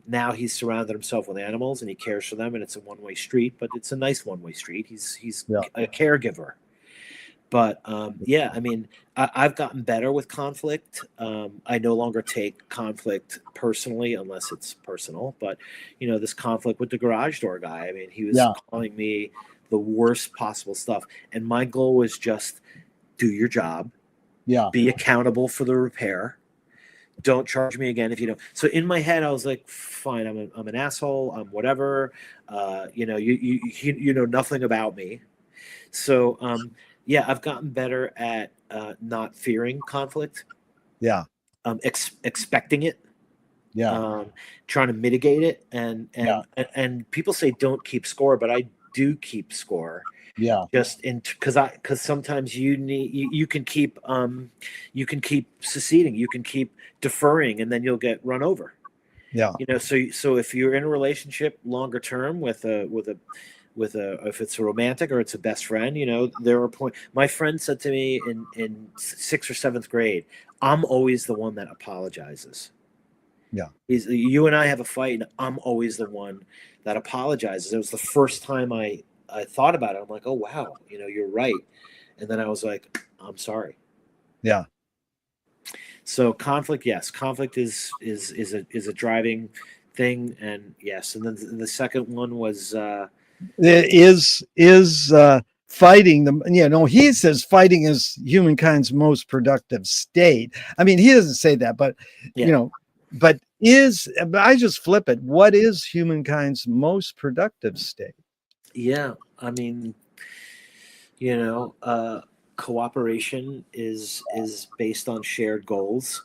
Now he's surrounded himself with animals, and he cares for them, and it's a one-way street, but it's a nice one-way street. He's a caregiver. But yeah, I mean, I've gotten better with conflict. I no longer take conflict personally unless it's personal. But this conflict with the garage door guy, I mean, he was calling me the worst possible stuff, and my goal was just do your job, be accountable for the repair. Don't charge me again if you don't. So in my head, I was like, fine, I'm an asshole. I'm whatever. You know nothing about me. So yeah, I've gotten better at not fearing conflict. Yeah. Expecting it. Yeah. Trying to mitigate it, and people say don't keep score, but I do keep score. Yeah. Just because sometimes you can keep seceding, you can keep deferring, and then you'll get run over. Yeah. So if you're in a relationship longer term with if it's a romantic or it's a best friend, there are points. My friend said to me in 6th or 7th grade, I'm always the one that apologizes. Yeah. You and I have a fight, and I'm always the one that apologizes. It was the first time I thought about it. I'm like, oh wow, you're right. And then I was like, I'm sorry. Yeah. So conflict, yes, conflict is a driving thing, and yes, and then the second one was is fighting he says fighting is humankind's most productive state. I mean, he doesn't say that, but but I just flip it. What is humankind's most productive state? Yeah, I mean, cooperation is based on shared goals.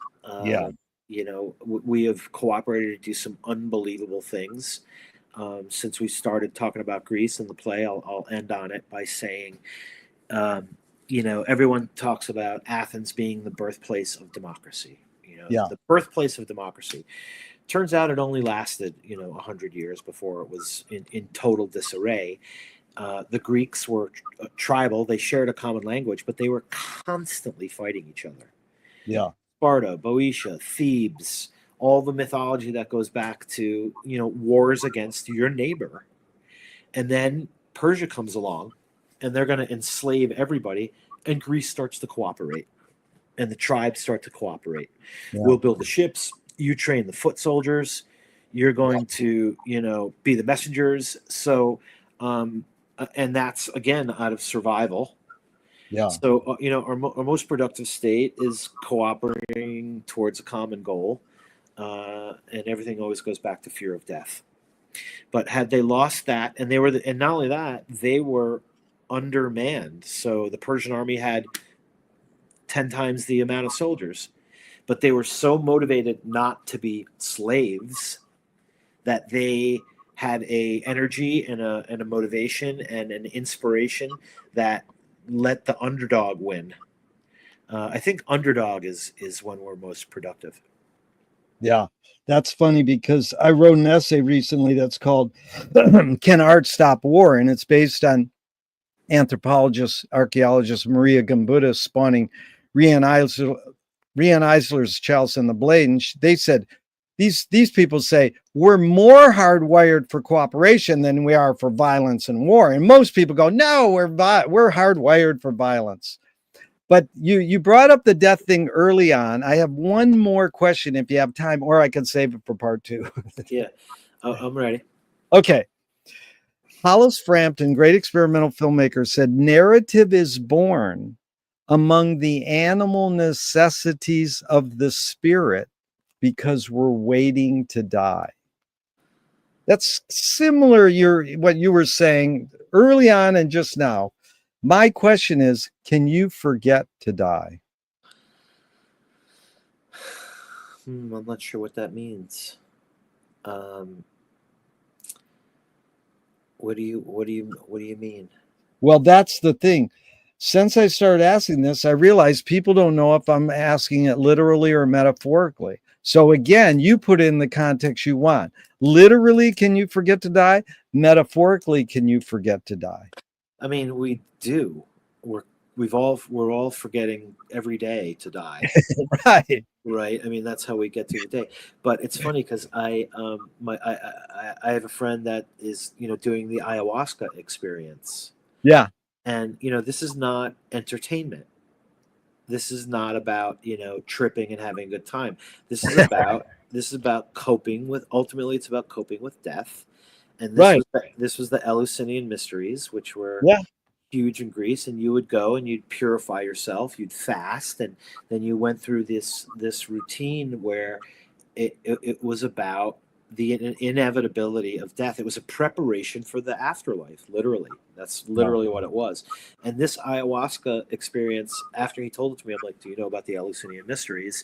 We have cooperated to do some unbelievable things. Since we started talking about Greece and the play, I'll end on it by saying, everyone talks about Athens being the birthplace of democracy. The birthplace of democracy. Turns out it only lasted, 100 years before it was in total disarray. The Greeks were tribal. They shared a common language, but they were constantly fighting each other. Yeah. Sparta, Boeotia, Thebes, all the mythology that goes back to, wars against your neighbor. And then Persia comes along, and they're going to enslave everybody, and Greece starts to cooperate, and the tribes start to cooperate. Yeah. We'll build the ships. You train the foot soldiers. You're going to, be the messengers. So, and that's, again, out of survival. Yeah. So, our most productive state is cooperating towards a common goal. And everything always goes back to fear of death. But had they lost that, and and not only that, they were undermanned. So the Persian army had 10 times the amount of soldiers, but they were so motivated not to be slaves that they had a energy and a motivation and an inspiration that let the underdog win. I think underdog is when we're most productive. Yeah, that's funny because I wrote an essay recently that's called Can Art Stop War? And it's based on anthropologist, archaeologist Maria Gambutta spawning Rian Eisler's Chalice and the Blade. And they said, these people say we're more hardwired for cooperation than we are for violence and war. And most people go, no, we're hardwired for violence. But you brought up the death thing early on. I have one more question if you have time, or I can save it for part 2. Yeah, I'm ready. Okay. Hollis Frampton, great experimental filmmaker, said narrative is born among the animal necessities of the spirit because we're waiting to die. That's similar what you were saying early on and just now. My question is, can you forget to die? I'm not sure what that means. Um, what do you mean? Well, that's the thing. Since I started asking this, I realized people don't know if I'm asking it literally or metaphorically. So again, you put it in the context you want. Literally, can you forget to die? Metaphorically, can you forget to die? I mean, we do. We're we're all forgetting every day to die, Right. right? I mean, that's how we get through the day. But it's funny because I have a friend that is doing the ayahuasca experience, Yeah. and this is not entertainment. This is not about tripping and having a good time. This is about coping with, ultimately it's about coping with death. And Right. this was the Eleusinian mysteries, which were Yeah. huge in Greece. And you would go and you'd purify yourself, you'd fast, and then you went through this routine where it was about the inevitability of death. It was a preparation for the afterlife, literally. That's Wow. literally what it was. And this ayahuasca experience, after he told it to me, I'm like, do you know about the Eleusinian mysteries?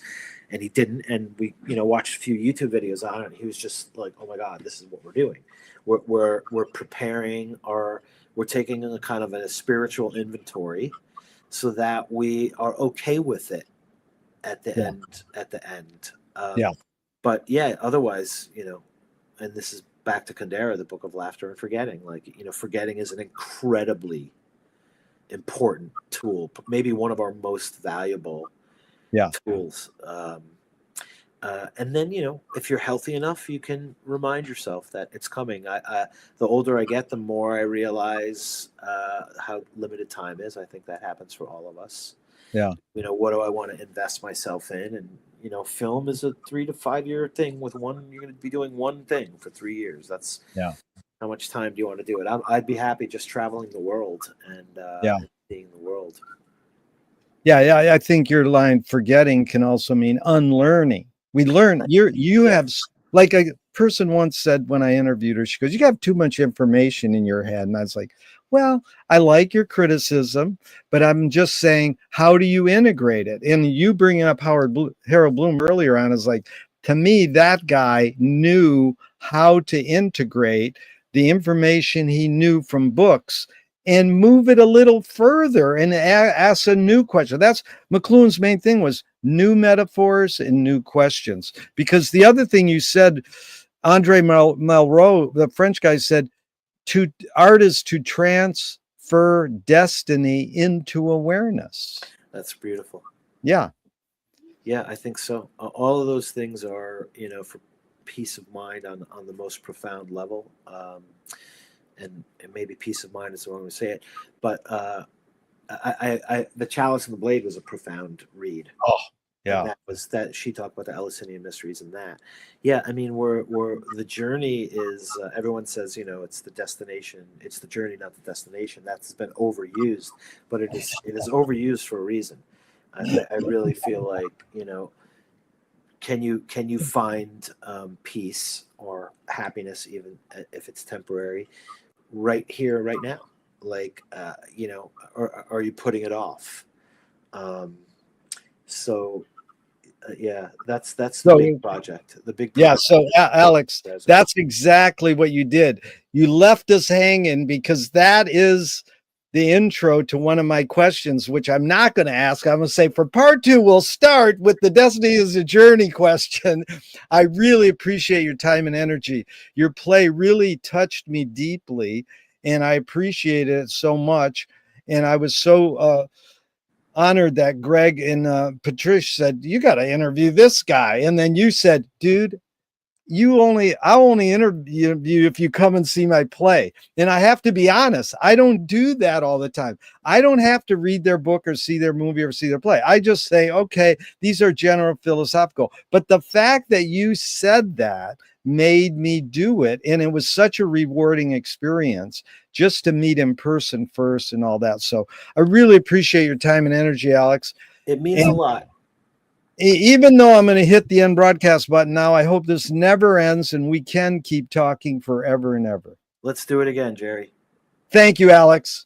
And he didn't. And we watched a few YouTube videos on it. And he was just like, oh my God, this is what we're doing. We're preparing our, we're taking a kind of a spiritual inventory so that we are okay with it at the Yeah. end. Yeah. But yeah, otherwise, and this is back to Kundera, the Book of Laughter and Forgetting. Like, forgetting is an incredibly important tool, maybe one of our most valuable Yeah. tools. And then, if you're healthy enough, you can remind yourself that it's coming. The older I get, the more I realize how limited time is. I think that happens for all of us. Yeah. What do I want to invest myself in? And film is a 3 to 5 year thing. With one, you're going to be doing one thing for 3 years. That's Yeah. how much time do you want to do it? I'd be happy just traveling the world Yeah. and seeing the world. Yeah, yeah, I think your line forgetting can also mean unlearning. We learn you Yeah, have like a person once said when I interviewed her, she goes, you have too much information in your head. And I was like, well, I like your criticism, but I'm just saying, how do you integrate it? And you bringing up Harold Bloom earlier on is like, to me, that guy knew how to integrate the information he knew from books and move it a little further and ask a new question. That's McLuhan's main thing, was new metaphors and new questions. Because the other thing you said, Andre Malraux, the French guy, said, to art is to transfer destiny into awareness. that's beautiful. Yeah. Yeah, I think so. All of those things are, for peace of mind on the most profound level. And maybe peace of mind is the wrong way to say it, but the Chalice and the Blade was a profound read, Oh, and yeah. that she talked about the Eleusinian mysteries and that. Yeah, I mean, we're the journey is. Everyone says it's the destination, it's the journey, not the destination. That's been overused, but it is overused for a reason. I really feel like can you find peace or happiness, even if it's temporary, right here, right now? Like, or are you putting it off? Um, so, yeah, that's the big So project. The big yeah, project. so Alex, Present. that's exactly what you did. You left us hanging because that is the intro to one of my questions, which I'm not going to ask. I'm going to say for part two, we'll start with the Destiny is a Journey question. I really appreciate your time and energy. Your play really touched me deeply, and I appreciated it so much. And I was so honored that Greg and Patricia said, you got to interview this guy. And then you said, dude, I'll only interview you if you come and see my play. And I have to be honest, I don't do that all the time. I don't have to read their book or see their movie or see their play. I just say, okay, these are general philosophical. But the fact that you said that made me do it. And it was such a rewarding experience just to meet in person first and all that. So I really appreciate your time and energy, Alex. It means a And lot. even though I'm going to hit the end broadcast button now, I hope this never ends and we can keep talking forever and ever. Let's do it again, Gerry. Thank you, Alex.